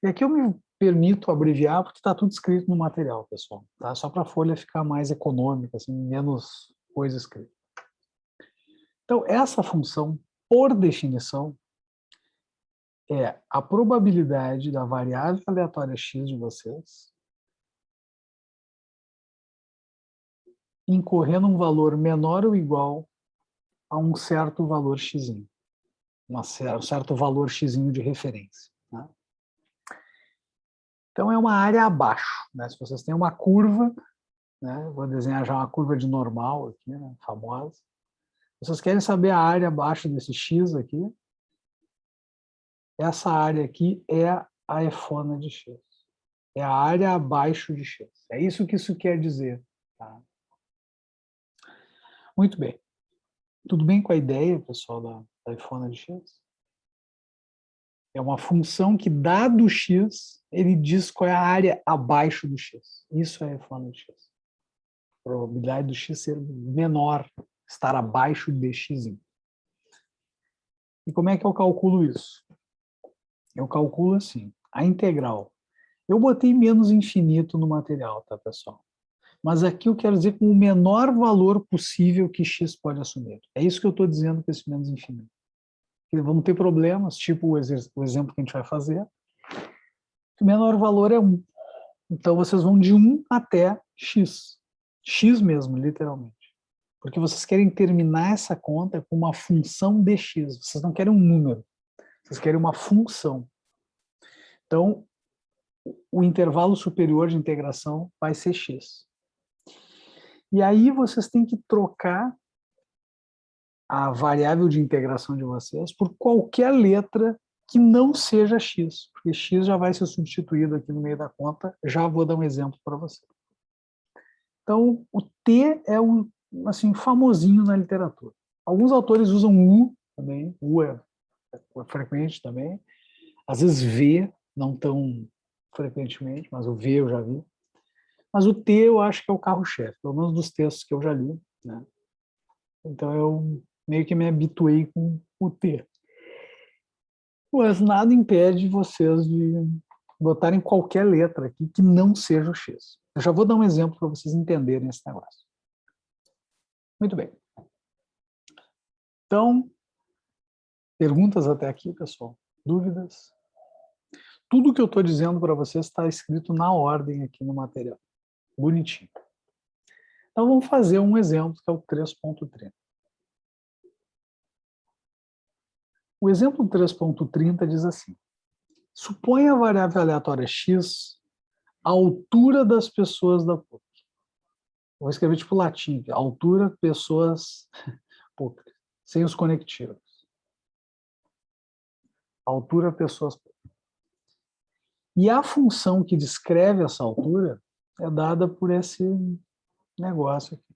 A: E aqui eu me permito abreviar porque está tudo escrito no material, pessoal. Tá? Só para a folha ficar mais econômica, assim, menos coisa escrita. Então, essa função, por definição, é a probabilidade da variável aleatória x de vocês incorrer num valor menor ou igual a um certo valor x, um certo valor x de referência. Né? Então, é uma área abaixo. Né? Se vocês têm uma curva, né? Vou desenhar já uma curva de normal aqui, né? Famosa. Vocês querem saber a área abaixo desse x aqui? Essa área aqui é a efona de x. É a área abaixo de x. É isso que isso quer dizer. Tá? Muito bem. Tudo bem com a ideia, pessoal, da efona de x? É uma função que, dado x, ele diz qual é a área abaixo do x. Isso é a efona de x. A probabilidade do x ser menor, estar abaixo de x. E como é que eu calculo isso? Eu calculo assim, a integral. Eu botei menos infinito no material, tá, pessoal? Mas aqui eu quero dizer com o menor valor possível que x pode assumir. É isso que eu estou dizendo com esse menos infinito. Porque vão ter problemas, tipo o exemplo que a gente vai fazer. O menor valor é 1. Então, vocês vão de 1 até x. X mesmo, literalmente. Porque vocês querem terminar essa conta com uma função de x. Vocês não querem um número. Vocês querem uma função. Então, o intervalo superior de integração vai ser x. E aí vocês têm que trocar a variável de integração de vocês por qualquer letra que não seja x, porque x já vai ser substituído aqui no meio da conta. Já vou dar um exemplo para você. Então, o t é um assim famosinho na literatura. Alguns autores usam u também, u é frequente também. Às vezes v, não tão frequentemente, mas o v eu já vi. Mas o t eu acho que é o carro-chefe, pelo menos dos textos que eu já li, né? Então eu meio que me habituei com o t. Mas nada impede vocês de botarem qualquer letra aqui que não seja o x. Eu já vou dar um exemplo para vocês entenderem esse negócio. Muito bem. Então, perguntas até aqui, pessoal? Dúvidas? Tudo que eu estou dizendo para vocês está escrito na ordem aqui no material. Bonitinho. Então, vamos fazer um exemplo, que é o 3.30. O exemplo 3.30 diz assim: suponha a variável aleatória x a altura das pessoas da PUC. Vou escrever tipo latim, altura, pessoas PUC, sem os conectivos. Altura, pessoas PUC. E a função que descreve essa altura é dada por esse negócio aqui.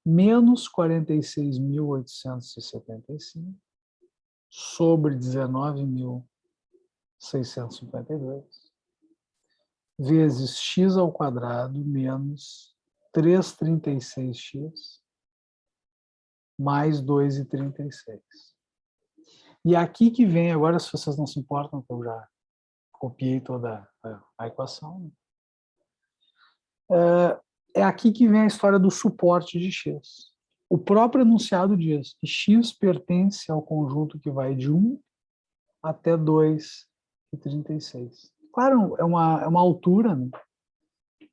A: Menos 46.875 sobre 19.652 vezes x ao quadrado menos 336x mais 2,36. E aqui que vem, agora se vocês não se importam, que eu já copiei toda a equação, é aqui que vem a história do suporte de x. O próprio enunciado diz que x pertence ao conjunto que vai de 1 até 2,36. Claro, é uma altura, né?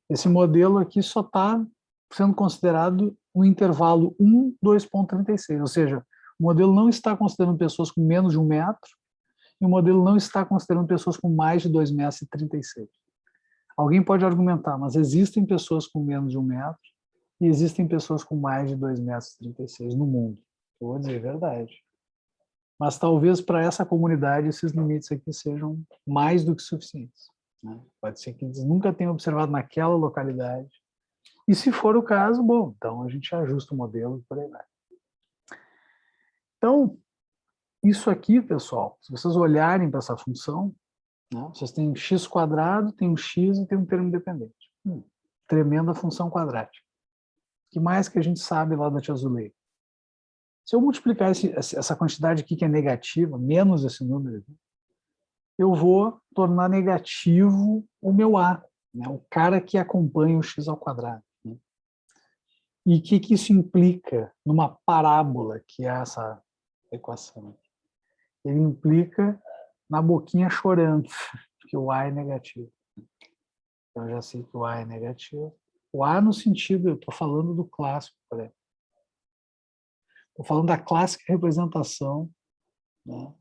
A: Esse modelo aqui só está sendo considerado no intervalo 1, 2,36, ou seja, o modelo não está considerando pessoas com menos de 1 metro e o modelo não está considerando pessoas com mais de 2,36 metros. Alguém pode argumentar, mas existem pessoas com menos de 1 metro e existem pessoas com mais de 2,36 metros no mundo. Eu vou dizer a verdade. Mas talvez para essa comunidade esses limites aqui sejam mais do que suficientes, né? Pode ser que eles nunca tenham observado naquela localidade. E se for o caso, bom, então a gente ajusta o modelo e por aí vai. Então, isso aqui, pessoal, se vocês olharem para essa função, né, vocês têm x quadrado, tem um x e tem um termo independente. Tremenda função quadrática. O que mais que a gente sabe lá da Tia Zuleika? Se eu multiplicar essa quantidade aqui que é negativa, menos esse número aqui, eu vou tornar negativo o meu A, né, o cara que acompanha o x ao quadrado. Né? E o que isso implica numa parábola, que é essa equação? Ele implica na boquinha chorando, porque o A é negativo. Eu já sei que o A é negativo. O A no sentido, eu estou falando do clássico, por exemplo. Estou falando da clássica representação, né?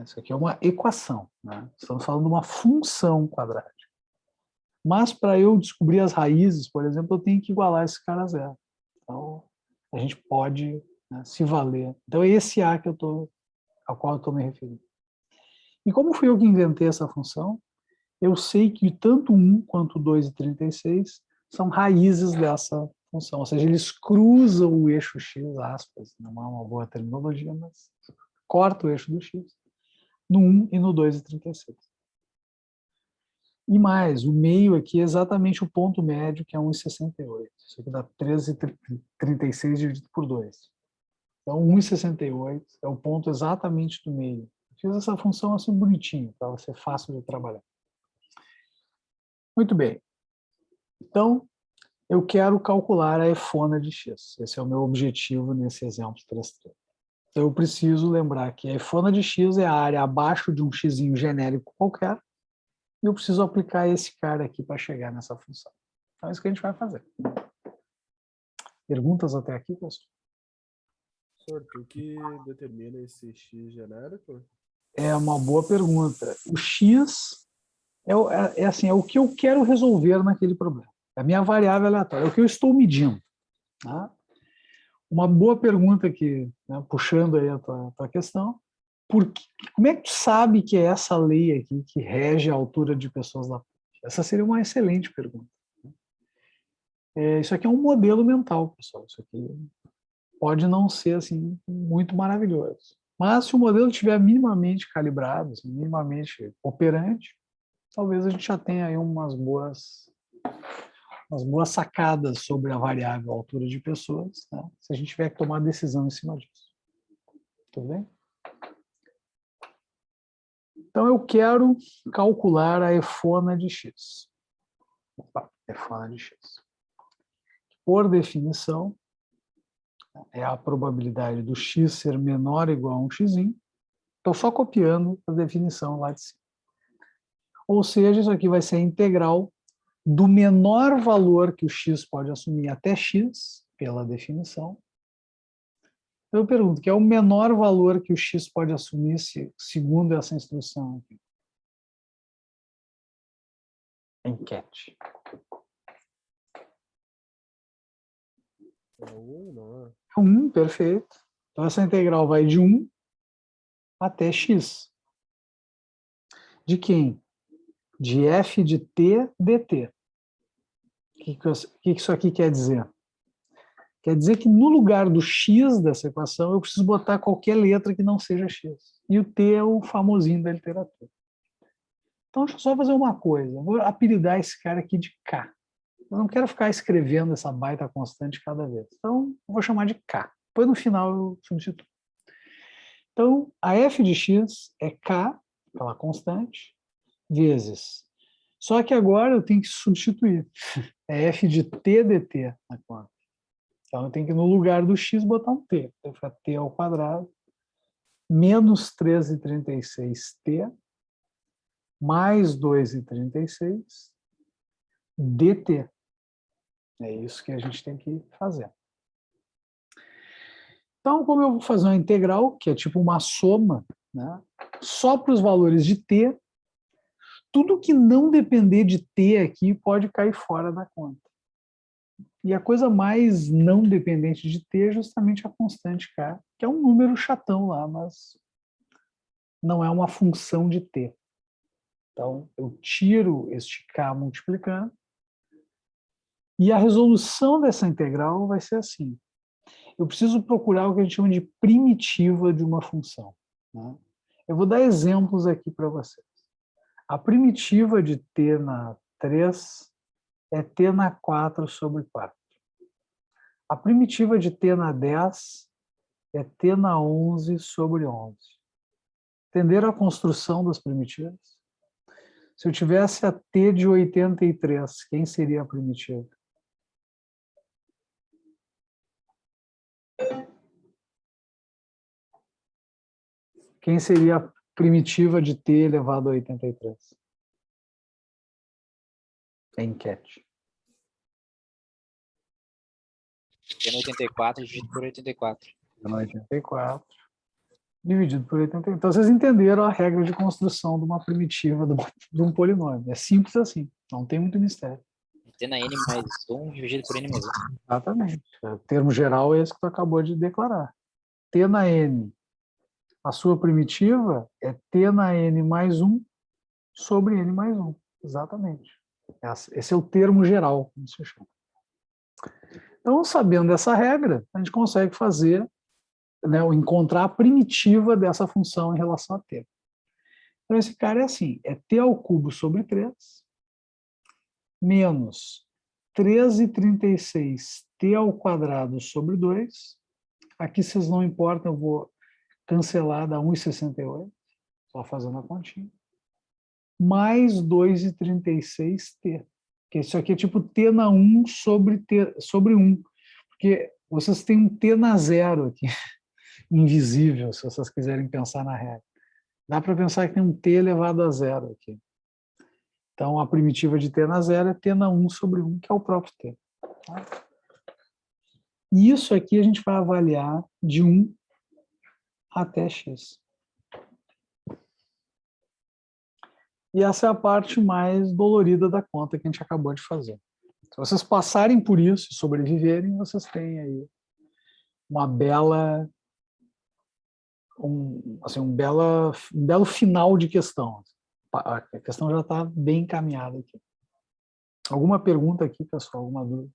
A: Isso aqui é uma equação, né? Estamos falando de uma função quadrática. Mas para eu descobrir as raízes, por exemplo, eu tenho que igualar esse cara a zero. Então, a gente pode, né, se valer. Então, é esse A que ao qual eu estou me referindo. E como fui eu que inventei essa função, eu sei que tanto 1 quanto 2,36 são raízes dessa função, ou seja, eles cruzam o eixo x, aspas, não é uma boa terminologia, mas corta o eixo do x, no 1 e no 2,36. E mais, o meio aqui é exatamente o ponto médio, que é 1,68. Isso aqui dá 13,36 dividido por 2. Então, 1,68 é o ponto exatamente do meio. Eu fiz essa função assim bonitinho, para ser fácil de trabalhar. Muito bem. Então, eu quero calcular a efona de x. Esse é o meu objetivo nesse exemplo 3.3. Então, eu preciso lembrar que a efona de x é a área abaixo de um x genérico qualquer, e eu preciso aplicar esse cara aqui para chegar nessa função. Então, é isso que a gente vai fazer. Perguntas até aqui, pessoal?
B: Professor, tu que determina esse x genérico?
A: É uma boa pergunta. O x É assim, é o que eu quero resolver naquele problema. É a minha variável aleatória, é o que eu estou medindo. Tá? Uma boa pergunta aqui, né, puxando aí a tua questão, como é que tu sabe que é essa lei aqui que rege a altura de pessoas da ponte? Essa seria uma excelente pergunta. Isso aqui é um modelo mental, pessoal. Isso aqui pode não ser assim muito maravilhoso. Mas se o modelo estiver minimamente calibrado, assim, minimamente operante, talvez a gente já tenha aí umas boas sacadas sobre a variável altura de pessoas, né? Se a gente tiver que tomar decisão em cima disso. Tudo bem? Então, eu quero calcular a efona de x. Opa, efona de x. Por definição, é a probabilidade do x ser menor ou igual a um x. Estou só copiando a definição lá de cima. Ou seja, isso aqui vai ser a integral do menor valor que o x pode assumir até x, pela definição. Eu pergunto, que é o menor valor que o x pode assumir segundo essa instrução aqui? Enquete.
B: É 1, não é?
A: 1, perfeito. Então, essa integral vai de 1 até x. De quem? De f de t dt. O que isso aqui quer dizer? Quer dizer que no lugar do x dessa equação, eu preciso botar qualquer letra que não seja x. E o t é o famosinho da literatura. Então, deixa eu só fazer uma coisa. Eu vou apelidar esse cara aqui de K. Eu não quero ficar escrevendo essa baita constante cada vez. Então, eu vou chamar de K. Depois, no final, eu substituo. Então, a f de x é K, aquela constante, vezes. Só que agora eu tenho que substituir. É f de t dt na conta. Então, eu tenho que, no lugar do x, botar um t. Então, fica t ao quadrado, menos 13,36t, mais 2,36, dt. É isso que a gente tem que fazer. Então, como eu vou fazer uma integral, que é tipo uma soma, né, só para os valores de t, tudo que não depender de t aqui pode cair fora da conta. E a coisa mais não dependente de t é justamente a constante k, que é um número chatão lá, mas não é uma função de t. Então, eu tiro este k multiplicando, e a resolução dessa integral vai ser assim. Eu preciso procurar o que a gente chama de primitiva de uma função. Né? Eu vou dar exemplos aqui para vocês. A primitiva de t na 3 é t na 4 sobre 4. A primitiva de t na 10 é t na 11 sobre 11. Entenderam a construção das primitivas? Se eu tivesse a t de 83, quem seria a primitiva? Quem seria a primitiva de t elevado a 83? Enquete.
D: Tendo 84 dividido por 84.
A: 84 dividido por 84. Então, vocês entenderam a regra de construção de uma primitiva de um polinômio. É simples assim, não tem muito mistério.
D: T na n mais 1 dividido por n mais 1.
A: Exatamente. O termo geral é esse que tu acabou de declarar. T na n, a sua primitiva é t na n mais 1 sobre n mais 1. Exatamente. Esse é o termo geral, como se chama. Então, sabendo dessa regra, a gente consegue fazer, né, encontrar a primitiva dessa função em relação a t. Então, esse cara é assim, é t ao cubo sobre 3, menos 13,36 t ao quadrado sobre 2. Aqui, vocês não importam, eu vou cancelar, dá 1,68, só fazendo a continha. Mais 2,36t. Que isso aqui é tipo t na 1 sobre 1. Porque vocês têm um t na 0 aqui, invisível, se vocês quiserem pensar na regra. Dá para pensar que tem um t elevado a 0 aqui. Então, a primitiva de t na 0 é t na 1 sobre 1, que é o próprio t. Tá? E isso aqui a gente vai avaliar de 1 até x. E essa é a parte mais dolorida da conta que a gente acabou de fazer. Se vocês passarem por isso e sobreviverem, vocês têm aí uma bela, um belo final de questão. A questão já está bem encaminhada aqui. Alguma pergunta aqui, pessoal? Alguma dúvida?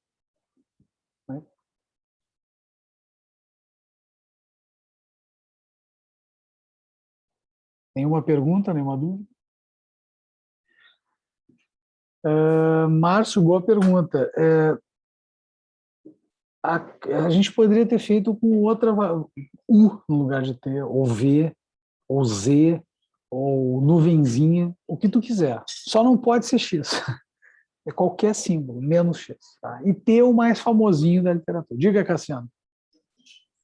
A: Né? Nenhuma pergunta, nenhuma dúvida? Márcio, boa pergunta. A gente poderia ter feito com outra U no lugar de T, ou V, ou Z, ou nuvenzinha, o que tu quiser. Só não pode ser X. É qualquer símbolo, menos X. Tá? E T é o mais famosinho da literatura. Diga, Cassiano.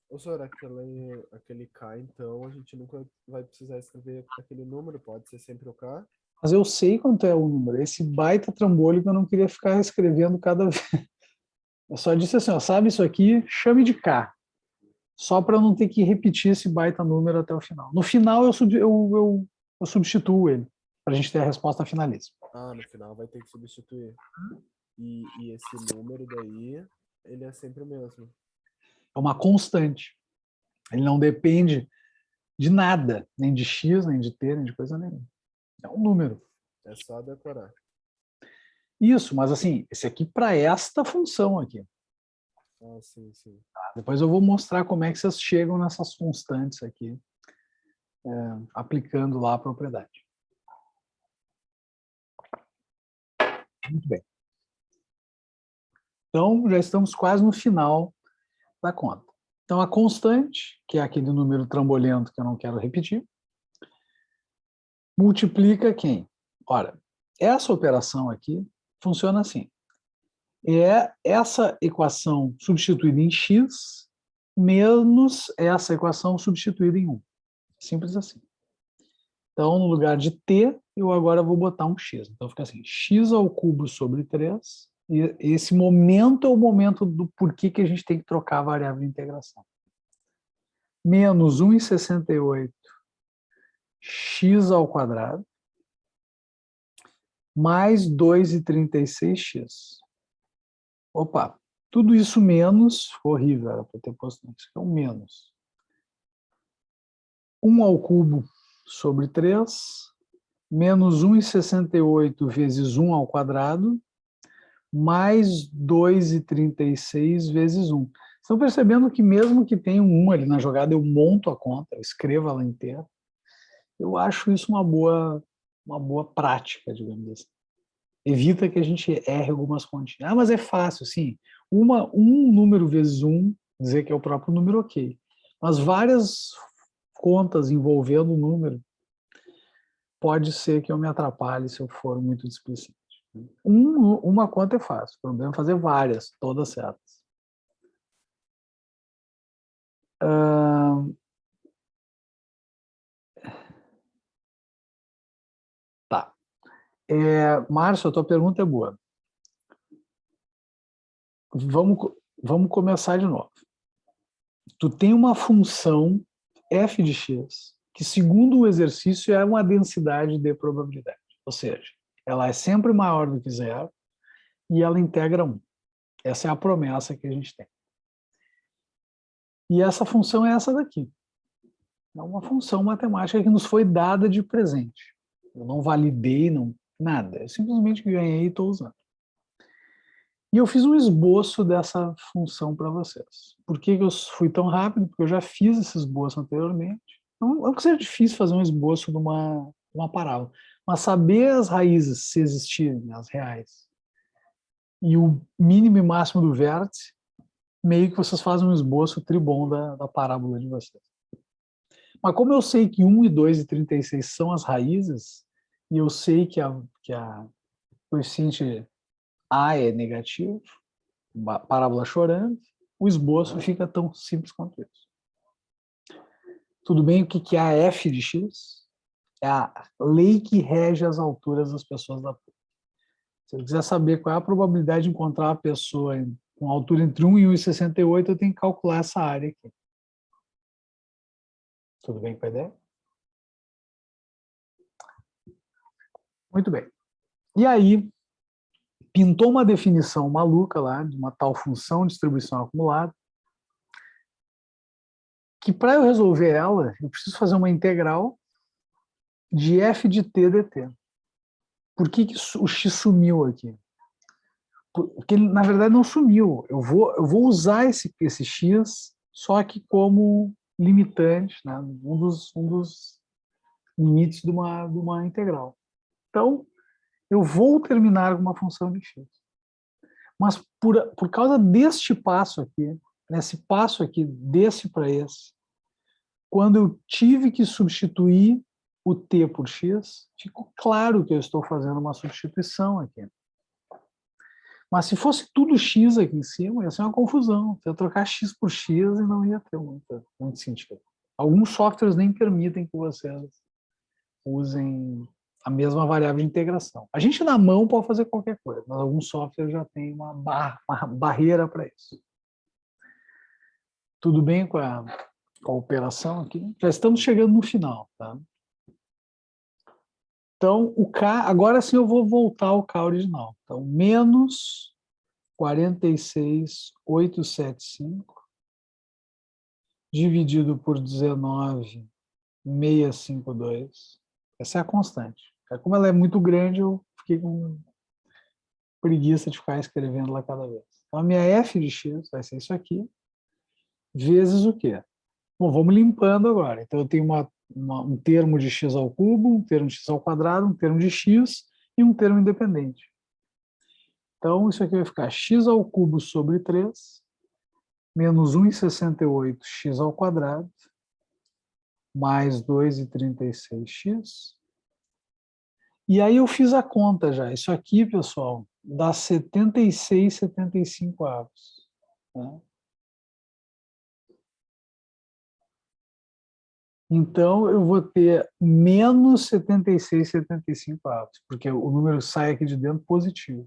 B: Ô, senhor, aquele K, então, a gente nunca vai precisar escrever aquele número, pode ser sempre o K?
A: Mas eu sei quanto é o número. Esse baita trambolho que eu não queria ficar escrevendo cada vez. Eu só disse assim, ó, sabe isso aqui? Chame de K. Só para eu não ter que repetir esse baita número até o final. No final, eu substituo ele, para a gente ter a resposta finalíssima.
B: Ah, no final vai ter que substituir. E esse número daí, ele é sempre o mesmo.
A: É uma constante. Ele não depende de nada, nem de X, nem de T, nem de coisa nenhuma. É um número.
B: É só decorar.
A: Isso, mas assim, esse aqui para esta função aqui.
B: Ah, sim, sim.
A: Depois eu vou mostrar como é que vocês chegam nessas constantes aqui, aplicando lá a propriedade. Muito bem. Então, já estamos quase no final da conta. Então, a constante, que é aquele número trambolhento que eu não quero repetir, multiplica quem? Ora, essa operação aqui funciona assim. É essa equação substituída em x menos essa equação substituída em 1. Simples assim. Então, no lugar de t, eu agora vou botar um x. Então, fica assim, x ao cubo sobre 3. E esse momento é o momento do porquê que a gente tem que trocar a variável de integração. Menos 1,68 x ao quadrado mais 2,36x. Opa, tudo isso menos, horrível, era para ter posto isso, é um menos. 1 ao cubo sobre 3, menos 1,68 vezes 1 ao quadrado, mais 2,36 vezes 1. Estão percebendo que mesmo que tenha um 1 ali na jogada, eu monto a conta, eu escrevo ela inteira. Eu acho isso uma boa prática, digamos assim. Evita que a gente erre algumas continhas. Ah, mas é fácil, sim. Um número vezes 1, dizer que é o próprio número, ok. Mas várias contas envolvendo o número, pode ser que eu me atrapalhe se eu for muito displicente. Uma conta é fácil, o problema é fazer várias, todas certas. Tá. Márcio, a tua pergunta é boa. Vamos começar de novo. Tu tem uma função f de x, que segundo o exercício é uma densidade de probabilidade. Ou seja, ela é sempre maior do que zero e ela integra 1. Essa é a promessa que a gente tem. E essa função é essa daqui. É uma função matemática que nos foi dada de presente. Eu não validei, nada. Eu simplesmente ganhei e estou usando. E eu fiz um esboço dessa função para vocês. Por que eu fui tão rápido? Porque eu já fiz esse esboço anteriormente. Não que seja difícil fazer um esboço de uma parábola, mas saber as raízes, se existirem, as reais, e o mínimo e máximo do vértice, meio que vocês fazem um esboço tribom da parábola de vocês. Mas como eu sei que 1 e 2 e 36 são as raízes, e eu sei que a coeficiente A é negativo, parábola chorando, o esboço fica tão simples quanto isso. Tudo bem? O que é a f de x? É a lei que rege as alturas das pessoas da PUC. Se eu quiser saber qual é a probabilidade de encontrar uma pessoa com altura entre 1 e 1,68, eu tenho que calcular essa área aqui. Tudo bem com a ideia? Muito bem. E aí, pintou uma definição maluca lá, de uma tal função de distribuição acumulada, que para eu resolver ela, eu preciso fazer uma integral de f de t dt. Por que o x sumiu aqui? Porque ele, na verdade, não sumiu. Eu vou usar esse x só que como limitante, né? um dos limites de uma integral. Então, eu vou terminar com uma função de x. Mas por causa deste passo aqui, nesse passo aqui, desse para esse, quando eu tive que substituir o t por x, ficou claro que eu estou fazendo uma substituição aqui. Mas se fosse tudo x aqui em cima, ia ser uma confusão. Eu ia trocar x por x e não ia ter muito sentido. Alguns softwares nem permitem que vocês usem a mesma variável de integração. A gente na mão pode fazer qualquer coisa, mas alguns softwares já têm uma barreira para isso. Tudo bem com a operação aqui? Já estamos chegando no final, tá? Então, o K, agora sim eu vou voltar ao K original. Então, menos 46,875 dividido por 19,652. Essa é a constante. Como ela é muito grande, eu fiquei com preguiça de ficar escrevendo lá cada vez. Então, a minha f de x vai ser isso aqui, vezes o quê? Bom, vamos limpando agora. Então, eu tenho um termo de x ao cubo, um termo de x ao quadrado, um termo de x e um termo independente. Então, isso aqui vai ficar x ao cubo sobre 3, menos 1,68 x ao quadrado, mais 2,36x. E aí eu fiz a conta já. Isso aqui, pessoal, dá 76,75 avos. Né? Então, eu vou ter menos 76,75 avos, porque o número sai aqui de dentro positivo.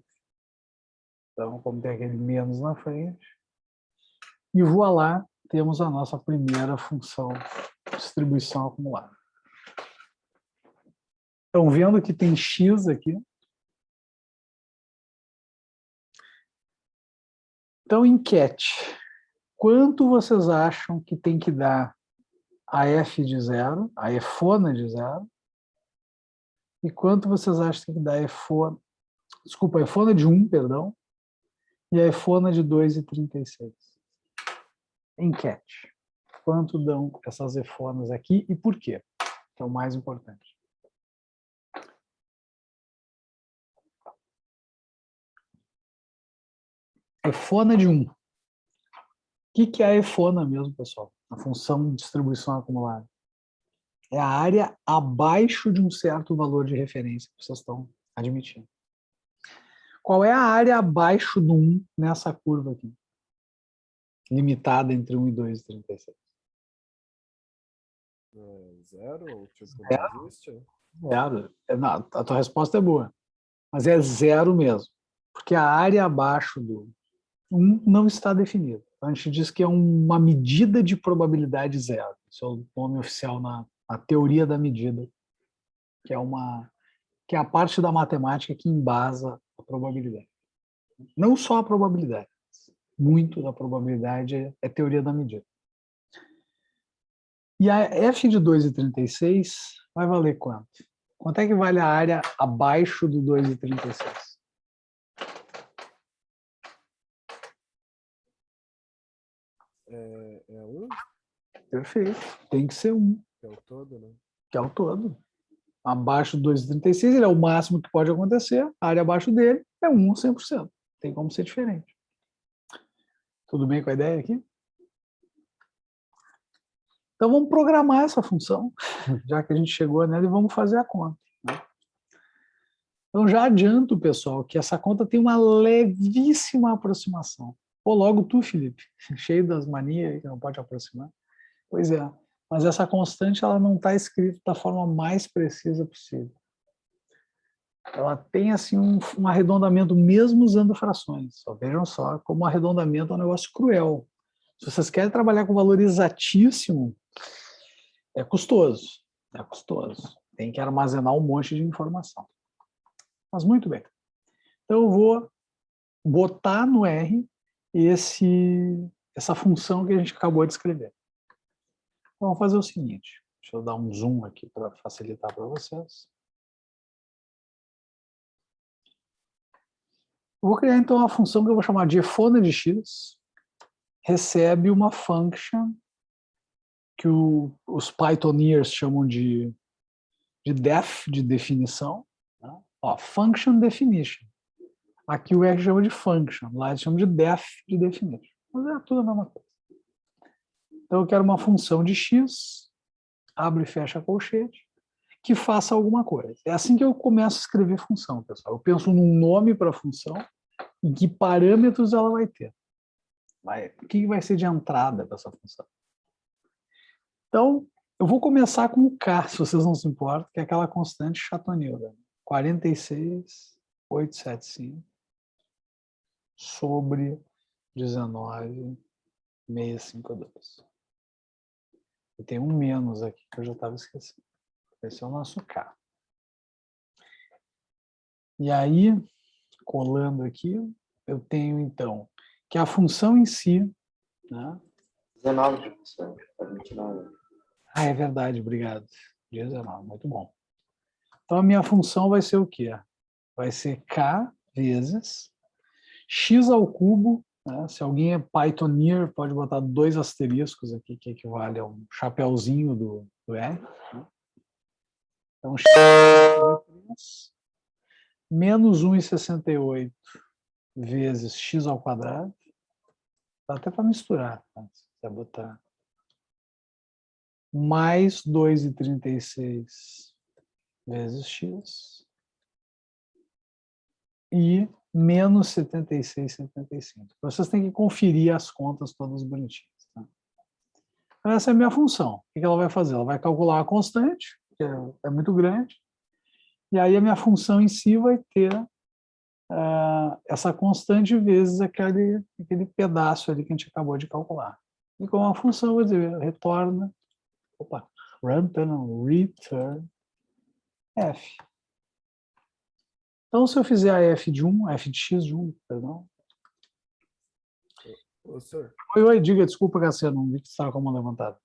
A: Então, como tem aquele menos na frente, e voilá, temos a nossa primeira função de distribuição acumulada. Estão vendo que tem x aqui? Então, enquete. Quanto vocês acham que tem que dar a f de 0, a efona de 0? E quanto vocês acham que tem que dar a efona... Desculpa, a efona de 1, perdão, e a efona de 2,36? Enquete. Quanto dão essas efonas aqui e por quê? Que é o mais importante. Efona de 1. O que é a efona mesmo, pessoal? A função de distribuição acumulada. É a área abaixo de um certo valor de referência que vocês estão admitindo. Qual é a área abaixo do 1 nessa curva aqui? Limitada entre 1 e 2,36.
B: Zero? Ou tipo,
A: Zero.
B: não existe?
A: Zero. Não, a tua resposta é boa. Mas é zero mesmo. Porque a área abaixo do 1 não está definida. Então, a gente diz que é uma medida de probabilidade zero. Esse é o nome oficial na teoria da medida, que é a parte da matemática que embasa a probabilidade. Não só a probabilidade, muito da probabilidade é teoria da medida. E a f de 2,36 vai valer quanto? Quanto é que vale a área abaixo do 2,36?
B: É 1?
A: Perfeito. Tem que ser 1.
B: Que é o todo, né?
A: Que é o todo. Abaixo do 2,36, ele é o máximo que pode acontecer. A área abaixo dele é 1 ou 100%. Tem como ser diferente. Tudo bem com a ideia aqui? Então, vamos programar essa função, já que a gente chegou nela, e vamos fazer a conta. Né? Então, já adianto, pessoal, que essa conta tem uma levíssima aproximação. Ou logo tu, Felipe, cheio das manias que não pode aproximar. Pois é, mas essa constante ela não está escrita da forma mais precisa possível. Ela tem assim um arredondamento mesmo usando frações. Só vejam só como o arredondamento é um negócio cruel. Se vocês querem trabalhar com valor exatíssimo, é custoso. É custoso. Tem que armazenar um monte de informação. Mas muito bem. Então, eu vou botar no R essa função que a gente acabou de escrever. Então, vamos fazer o seguinte. Deixa eu dar um zoom aqui para facilitar para vocês. Eu vou criar, então, uma função que eu vou chamar de efona de x, recebe uma function que os Pythoniers chamam de def, de definição. Né? Ó, function definition. Aqui o R chama de function, lá eles chamam de def, de definition. Mas é tudo a mesma coisa. Então, eu quero uma função de x, abre e fecha colchete, que faça alguma coisa. É assim que eu começo a escrever função, pessoal. Eu penso num nome para a função e que parâmetros ela vai ter. O que vai ser de entrada para essa função? Então, eu vou começar com o K, se vocês não se importam, que é aquela constante Chatonil, 46,875 sobre 19,652. E tem um menos aqui que eu já estava esquecendo. Esse é o nosso K. E aí, colando aqui, eu tenho, então, que a função em si... Né?
C: 19 de função, 29.
A: Ah, é verdade, obrigado. 19, muito bom. Então, a minha função vai ser o quê? Vai ser K vezes x ao cubo. Né? Se alguém é Pythonier, pode botar 2 asteriscos aqui, que equivale a um chapéuzinho do R. Né? Então, x menos 1,68 vezes x ao quadrado. Dá até para misturar, tá? Se quiser botar. Mais 2,36 vezes x. E menos 76,75. Vocês têm que conferir as contas todas bonitinhas. Tá? Essa é a minha função. O que ela vai fazer? Ela vai calcular a constante, que é muito grande, e aí a minha função em si vai ter essa constante vezes aquele pedaço ali que a gente acabou de calcular. E com a função, eu vou dizer, retorna, return f. Então, se eu fizer a f de 1, f de x de 1, perdão.
B: Ô, senhor,
A: Oi, diga, desculpa, Cassiano, não vi que você estava com a mão levantada.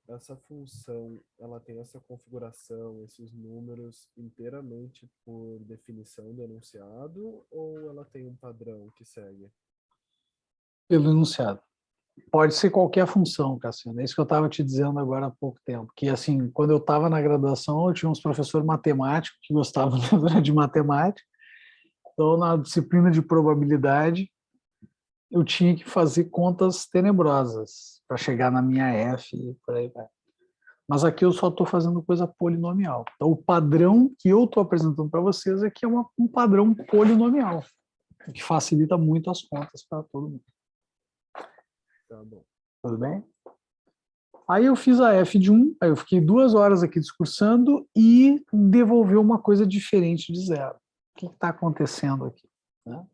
B: essa função, ela tem essa configuração, esses números inteiramente por definição do enunciado, ou ela tem um padrão que segue?
A: Pelo enunciado. Pode ser qualquer função, Cassiano. É isso que eu estava te dizendo agora há pouco tempo. Que, assim, quando eu estava na graduação, eu tinha uns professores matemáticos que gostavam de matemática. Então, na disciplina de probabilidade, eu tinha que fazer contas tenebrosas para chegar na minha F e por aí vai. Mas aqui eu só estou fazendo coisa polinomial. Então, o padrão que eu estou apresentando para vocês é que é um padrão polinomial, que facilita muito as contas para todo mundo.
B: Tá bom.
A: Tudo bem? Aí eu fiz a F de 1, aí eu fiquei 2 horas aqui discursando e devolveu uma coisa diferente de zero. O que está acontecendo aqui? Né?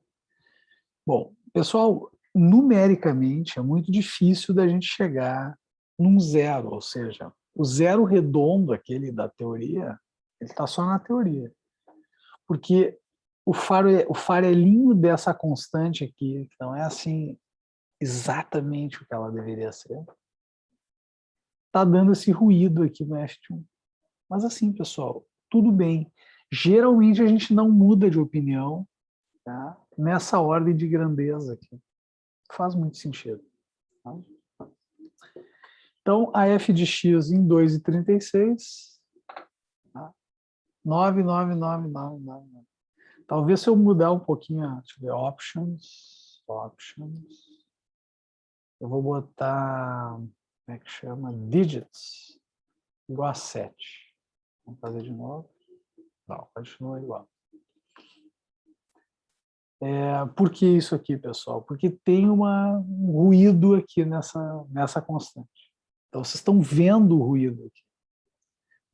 A: Bom, pessoal, numericamente é muito difícil da gente chegar num zero, ou seja, o zero redondo, aquele da teoria, ele está só na teoria. Porque o farelinho dessa constante aqui, que não é assim exatamente o que ela deveria ser, está dando esse ruído aqui no F1. Mas assim, pessoal, tudo bem. Geralmente a gente não muda de opinião, tá? Nessa ordem de grandeza aqui. Faz muito sentido. Tá? Então, a f de x em 2,36, tá? 9,99999. Talvez se eu mudar um pouquinho, deixa eu ver, options, eu vou botar, como é que chama? Digits, igual a 7. Vamos fazer de novo. Não, continua igual. Por que isso aqui, pessoal? Porque tem um ruído aqui nessa constante. Então, vocês estão vendo o ruído aqui.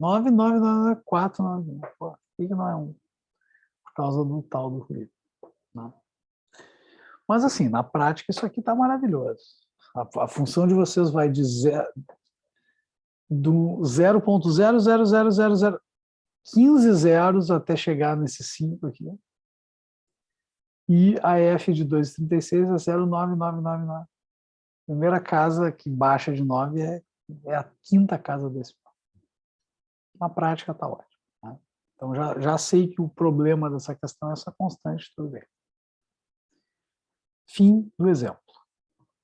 A: 9,994,9. Por que não é 1? Por causa do tal do ruído. Não. Mas, assim, na prática, isso aqui está maravilhoso. A função de vocês vai de do 0.00000 15 zeros até chegar nesse 5 aqui. E a f de 2,36 é 0,9999. A primeira casa que baixa de 9 é a quinta casa decimal. Na prática está ótimo. Tá? Então já sei que o problema dessa questão é essa constante, tudo bem. Fim do exemplo.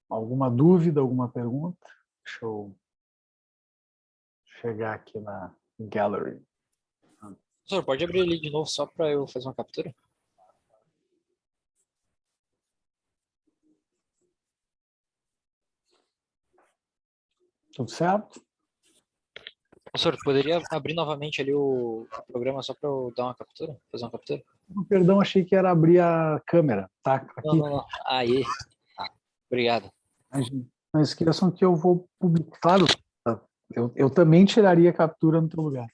A: Alguma dúvida, alguma pergunta? Deixa eu chegar aqui na gallery.
D: Professor, pode abrir ele de novo só para eu fazer uma captura?
A: Tudo certo?
D: Professor, poderia abrir novamente ali o programa só para eu dar uma captura? Fazer uma captura?
A: Perdão, achei que era abrir a câmera. Tá aqui.
D: Não. Aí. Obrigado.
A: Não esqueçam que eu vou publicar. Claro, eu também tiraria a captura no teu lugar.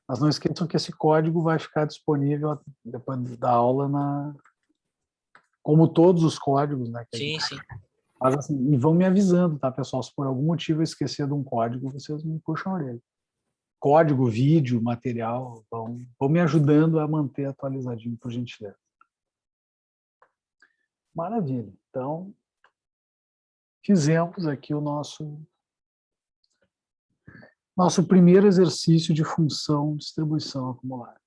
A: Mas não esqueçam que esse código vai ficar disponível depois da aula, como todos os códigos, né?
D: Sim.
A: Mas assim, e vão me avisando, tá, pessoal? Se por algum motivo eu esquecer de um código, vocês me puxam a orelha. Código, vídeo, material, vão me ajudando a manter atualizadinho, por gentileza. Maravilha. Então, fizemos aqui o nosso primeiro exercício de função distribuição acumulada.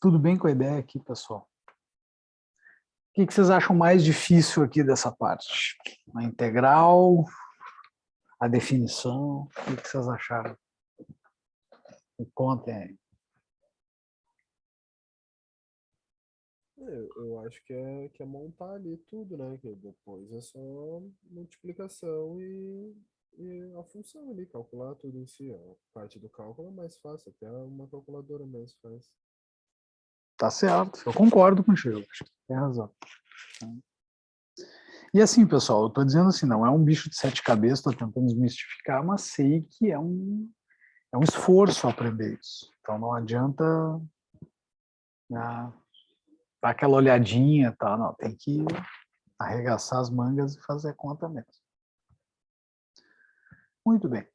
A: Tudo bem com a ideia aqui, pessoal? O que vocês acham mais difícil aqui dessa parte? A integral, a definição, o que vocês acharam? Me contem aí.
B: Eu acho que é montar ali tudo, né? Que depois é só multiplicação e a função ali, calcular tudo em si. A parte do cálculo é mais fácil, até uma calculadora mais faz.
A: Tá certo, eu concordo contigo, acho que tem razão. E assim, pessoal, eu estou dizendo assim, não é um bicho de 7 cabeças, estou tentando desmistificar, mas sei que é um esforço aprender isso. Então não adianta dar aquela olhadinha, tá? Não, tem que arregaçar as mangas e fazer a conta mesmo. Muito bem.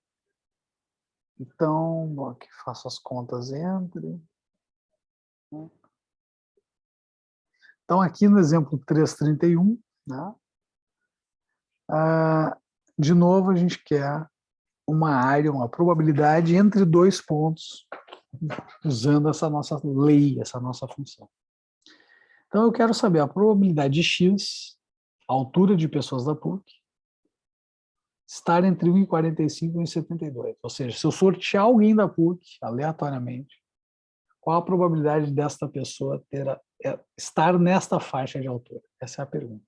A: Então, aqui faço as contas entre. Então, aqui no exemplo 331, né? De novo, a gente quer uma área, uma probabilidade entre dois pontos, usando essa nossa lei, essa nossa função. Então, eu quero saber a probabilidade de x, a altura de pessoas da PUC, estar entre 1,45 e 1,72. Ou seja, se eu sortear alguém da PUC, aleatoriamente, qual a probabilidade desta pessoa estar nesta faixa de altura? Essa é a pergunta.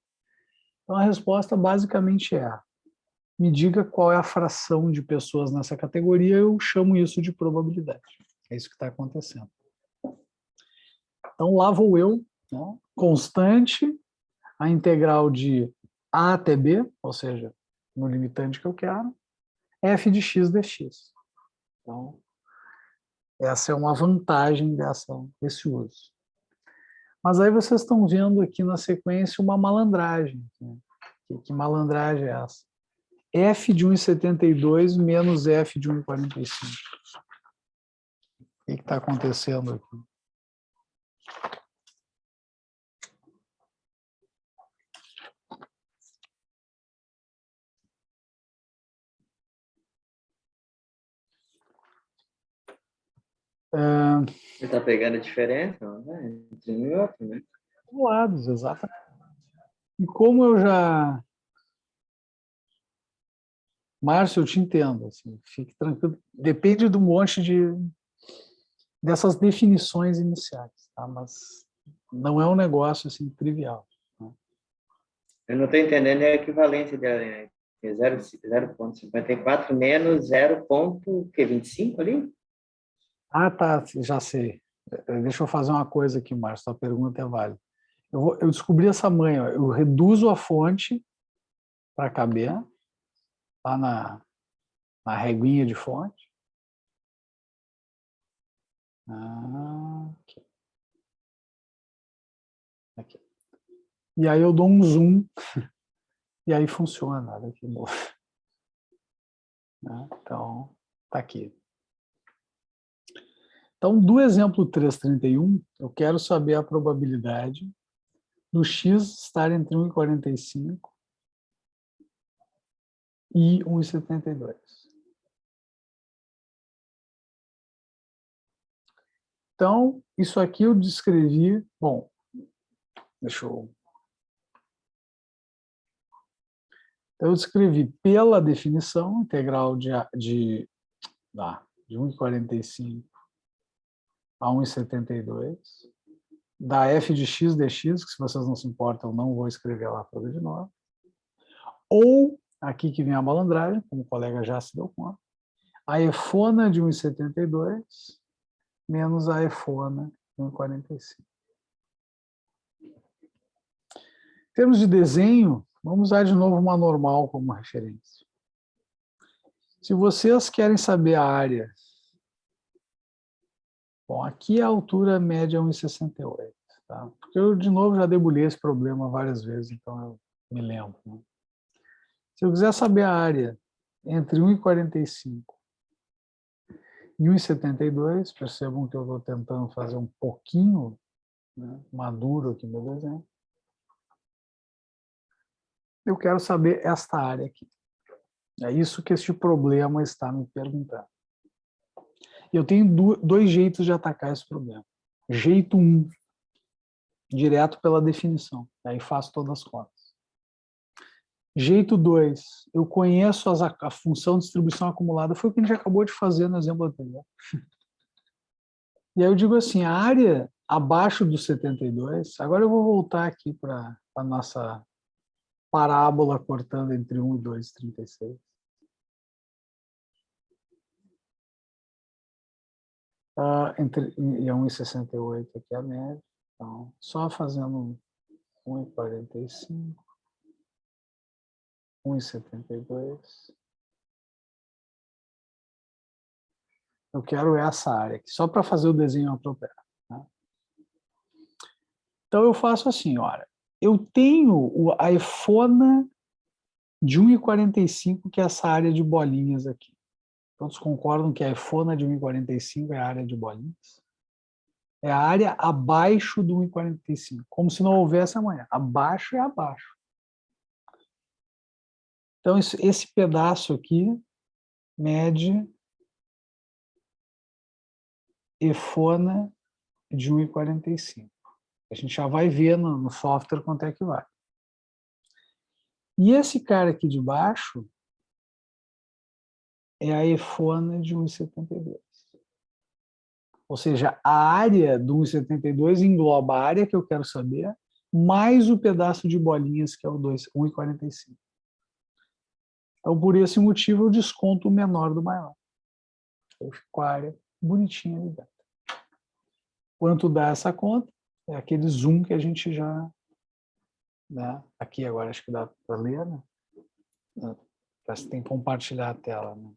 A: Então, a resposta basicamente é: me diga qual é a fração de pessoas nessa categoria, eu chamo isso de probabilidade. É isso que está acontecendo. Então, lá vou eu, né, constante, a integral de a até b, ou seja, no limitante que eu quero, f de x dx. Então, essa é uma vantagem desse uso. Mas aí vocês estão vendo aqui na sequência uma malandragem. Né? Que malandragem é essa? F de 1,72 menos F de 1,45. O que está acontecendo aqui?
C: Você está pegando a diferença, né? Entre um e outro, né?
A: Lados, exatamente. E como eu já... Márcio, eu te entendo, assim, fique tranquilo. Depende de um monte dessas definições iniciais, tá? Mas não é um negócio assim, trivial. Né?
C: Eu não estou entendendo a equivalência de 0,54 menos 0,25 ali?
A: Ah, tá, já sei. Deixa eu fazer uma coisa aqui, Márcio, sua pergunta é válida. Eu descobri essa manha, eu reduzo a fonte para caber lá na reguinha de fonte. Aqui. Aqui. E aí eu dou um zoom e aí funciona. Olha que novo. Então, tá aqui. Então, do exemplo 3,31, eu quero saber a probabilidade do x estar entre 1,45 e 1,72. Então, isso aqui eu descrevi... Bom, deixa eu... Então, eu descrevi pela definição integral de 1,45 a 1,72, da f de x dx, que se vocês não se importam, eu não vou escrever lá toda de novo, ou, aqui que vem a malandragem, como o colega já se deu conta, a efona de 1,72 menos a efona de 1,45. Em termos de desenho, vamos usar de novo uma normal como referência. Se vocês querem saber a área, bom, aqui a altura média é 1,68, tá? Porque eu, de novo, já debulhei esse problema várias vezes, então eu me lembro, né? Se eu quiser saber a área entre 1,45 e 1,72, percebam que eu estou tentando fazer um pouquinho, né, maduro aqui no meu desenho. Eu quero saber esta área aqui. É isso que este problema está me perguntando. Eu tenho dois jeitos de atacar esse problema. Jeito 1, direto pela definição. Aí faço todas as contas. Jeito 2, eu conheço a função de distribuição acumulada. Foi o que a gente acabou de fazer no exemplo anterior. E aí eu digo assim, a área abaixo do 72, agora eu vou voltar aqui para a nossa parábola cortando entre 1 e 2,36. E 1,68 aqui a média. Então, só fazendo 1,45, 1,72. Eu quero essa área aqui, só para fazer o desenho apropriado. Né? Então, eu faço assim, olha, eu tenho a efona de 1,45, que é essa área de bolinhas aqui. Todos concordam que a efona de 1,45 é a área de bolinhas? É a área abaixo do 1,45, como se não houvesse amanhã. Abaixo é abaixo. Então, esse pedaço aqui mede efona de 1,45. A gente já vai ver no software quanto é que vai. E esse cara aqui de baixo é a efona de 1,72. Ou seja, a área do 1,72 engloba a área que eu quero saber, mais o pedaço de bolinhas, que é o 1,45. Então, por esse motivo, eu desconto o menor do maior. Eu fico com a área bonitinha ali dentro. Quanto dá essa conta? É aquele zoom que a gente já... Né? Aqui agora acho que dá para ler, né? Parece que tem que compartilhar a tela. Né?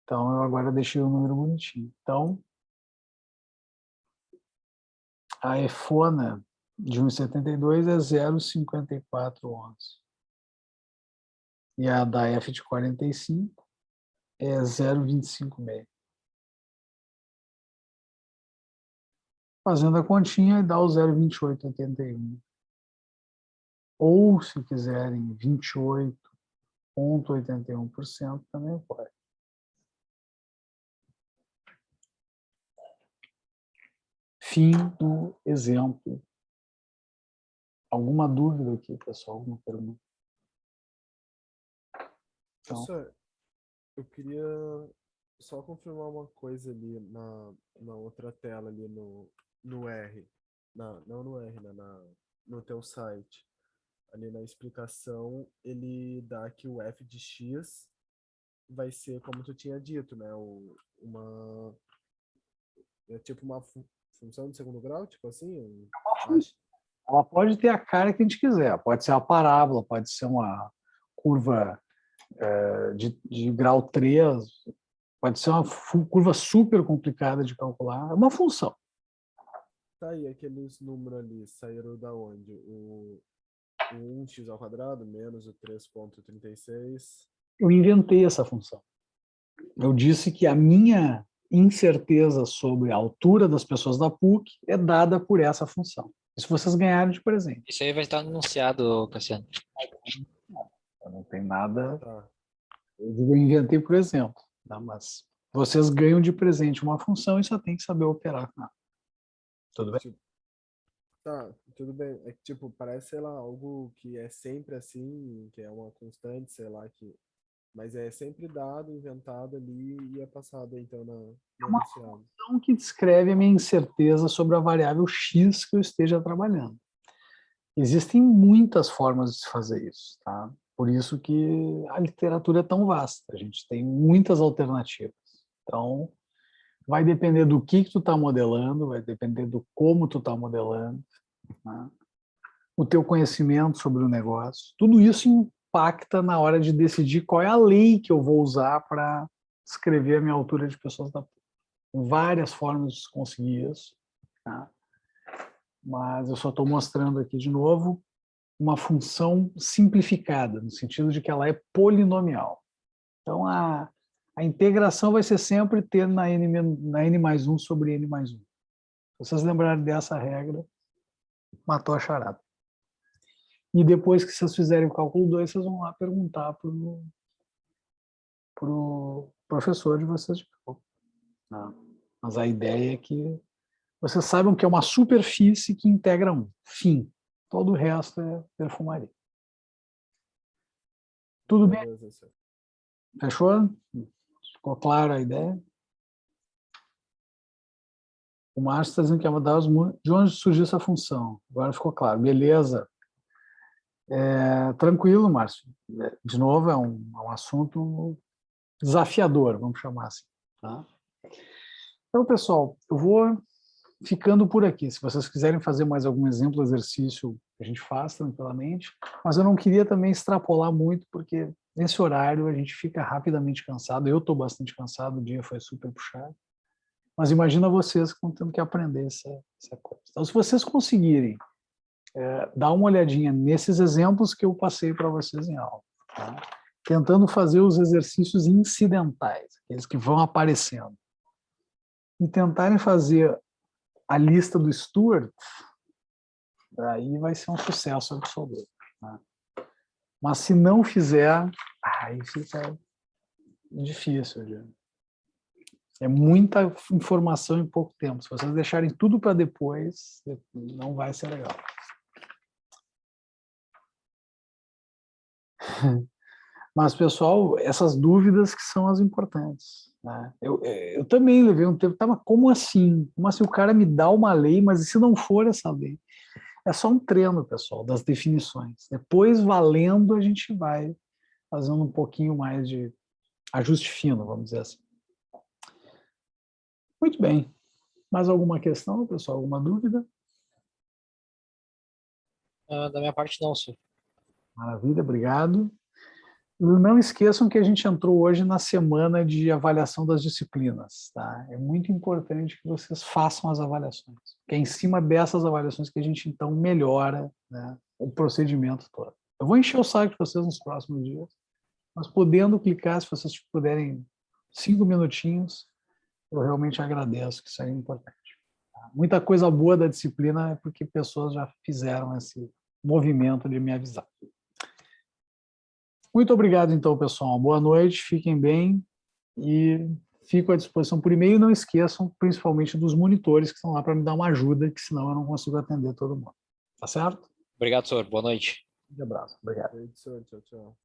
A: Então, eu agora deixei o número bonitinho. Então, a efona de 1,72 é 0,5411. E a da F de 45 é 0,256. Fazendo a continha, dá o 0,2881. Ou, se quiserem, 28,81% também pode. Fim do exemplo. Alguma dúvida aqui, pessoal? Alguma pergunta? Então,
B: Professor, eu queria só confirmar uma coisa ali na outra tela, ali no R. Não no R, né? No teu site. Ali na explicação, ele dá que o f de x vai ser, como tu tinha dito, né? É tipo uma função de segundo grau, tipo assim?
A: ela pode ter a cara que a gente quiser. Pode ser uma parábola, pode ser uma curva de grau 3, pode ser uma curva super complicada de calcular. É uma função.
B: Tá aí, aqueles números ali saíram da onde? O 1x² menos o 3,36.
A: Eu inventei essa função. Eu disse que a minha incerteza sobre a altura das pessoas da PUC é dada por essa função. Isso vocês ganharam de presente.
D: Isso aí vai estar anunciado, Cassiano.
A: Não tem nada.
B: Tá.
A: Eu inventei por exemplo, tá? Mas vocês ganham de presente uma função e só tem que saber operar com ela. Tudo bem?
B: Tipo, tá, tudo bem. É que, tipo, parece, sei lá, algo que é sempre assim, que é uma constante, sei lá, que. Mas é sempre dado, inventado ali e é passado, então, no enunciado.
A: Então, que descreve a minha incerteza sobre a variável x que eu esteja trabalhando. Existem muitas formas de se fazer isso, tá? Por isso que a literatura é tão vasta. A gente tem muitas alternativas. Então, vai depender do que tu está modelando, vai depender do como tu está modelando, né? O teu conhecimento sobre o negócio. Tudo isso impacta na hora de decidir qual é a lei que eu vou usar para escrever a minha altura de pessoas da PUC. Tem várias formas de conseguir isso, tá? Mas eu só estou mostrando aqui de novo uma função simplificada, no sentido de que ela é polinomial. Então, a integração vai ser sempre ter na n mais 1 sobre n mais 1. Se vocês lembrarem dessa regra, matou a charada. E depois que vocês fizerem o cálculo 2, vocês vão lá perguntar para o professor de vocês. Mas a ideia é que vocês saibam que é uma superfície que integra um. Fim. Todo o resto é perfumaria. Tudo bem?
B: Beleza, senhor.
A: Fechou? Ficou clara a ideia? O Márcio está dizendo que é uma das... De onde surgiu essa função? Agora ficou claro. Beleza. Tranquilo, Márcio. De novo, é um assunto desafiador, vamos chamar assim. Tá? Então, pessoal, eu vou ficando por aqui. Se vocês quiserem fazer mais algum exemplo, exercício, a gente faz tranquilamente. Mas eu não queria também extrapolar muito, porque nesse horário a gente fica rapidamente cansado. Eu estou bastante cansado, o dia foi super puxado. Mas imagina vocês que estão tendo que aprender essa coisa. Então, se vocês conseguirem dar uma olhadinha nesses exemplos que eu passei para vocês em aula, tá? Tentando fazer os exercícios incidentais, aqueles que vão aparecendo, e tentarem fazer a lista do Stuart, aí vai ser um sucesso absoluto. Tá? Mas se não fizer, aí fica difícil. Já. É muita informação em pouco tempo. Se vocês deixarem tudo para depois, não vai ser legal. Mas, pessoal, essas dúvidas que são as importantes. Né? Eu também levei um tempo, mas como assim? Como assim o cara me dá uma lei, mas e se não for essa lei? É só um treino, pessoal, das definições. Depois, valendo, a gente vai fazendo um pouquinho mais de ajuste fino, vamos dizer assim. Muito bem. Mais alguma questão, pessoal? Alguma dúvida?
D: Da minha parte, não, senhor.
A: Maravilha, obrigado. Não esqueçam que a gente entrou hoje na semana de avaliação das disciplinas. Tá? É muito importante que vocês façam as avaliações, porque é em cima dessas avaliações que a gente, então, melhora, né, o procedimento todo. Eu vou encher o saco de vocês nos próximos dias, mas podendo clicar, se vocês puderem 5 minutinhos, eu realmente agradeço, que isso é importante. Tá? Muita coisa boa da disciplina é porque pessoas já fizeram esse movimento de me avisar. Muito obrigado, então, pessoal. Boa noite, fiquem bem e fico à disposição por e-mail. Não esqueçam, principalmente, dos monitores que estão lá para me dar uma ajuda, que senão eu não consigo atender todo mundo. Tá certo?
D: Obrigado, senhor. Boa noite.
A: Um abraço. Obrigado.
B: Senhor, tchau, tchau.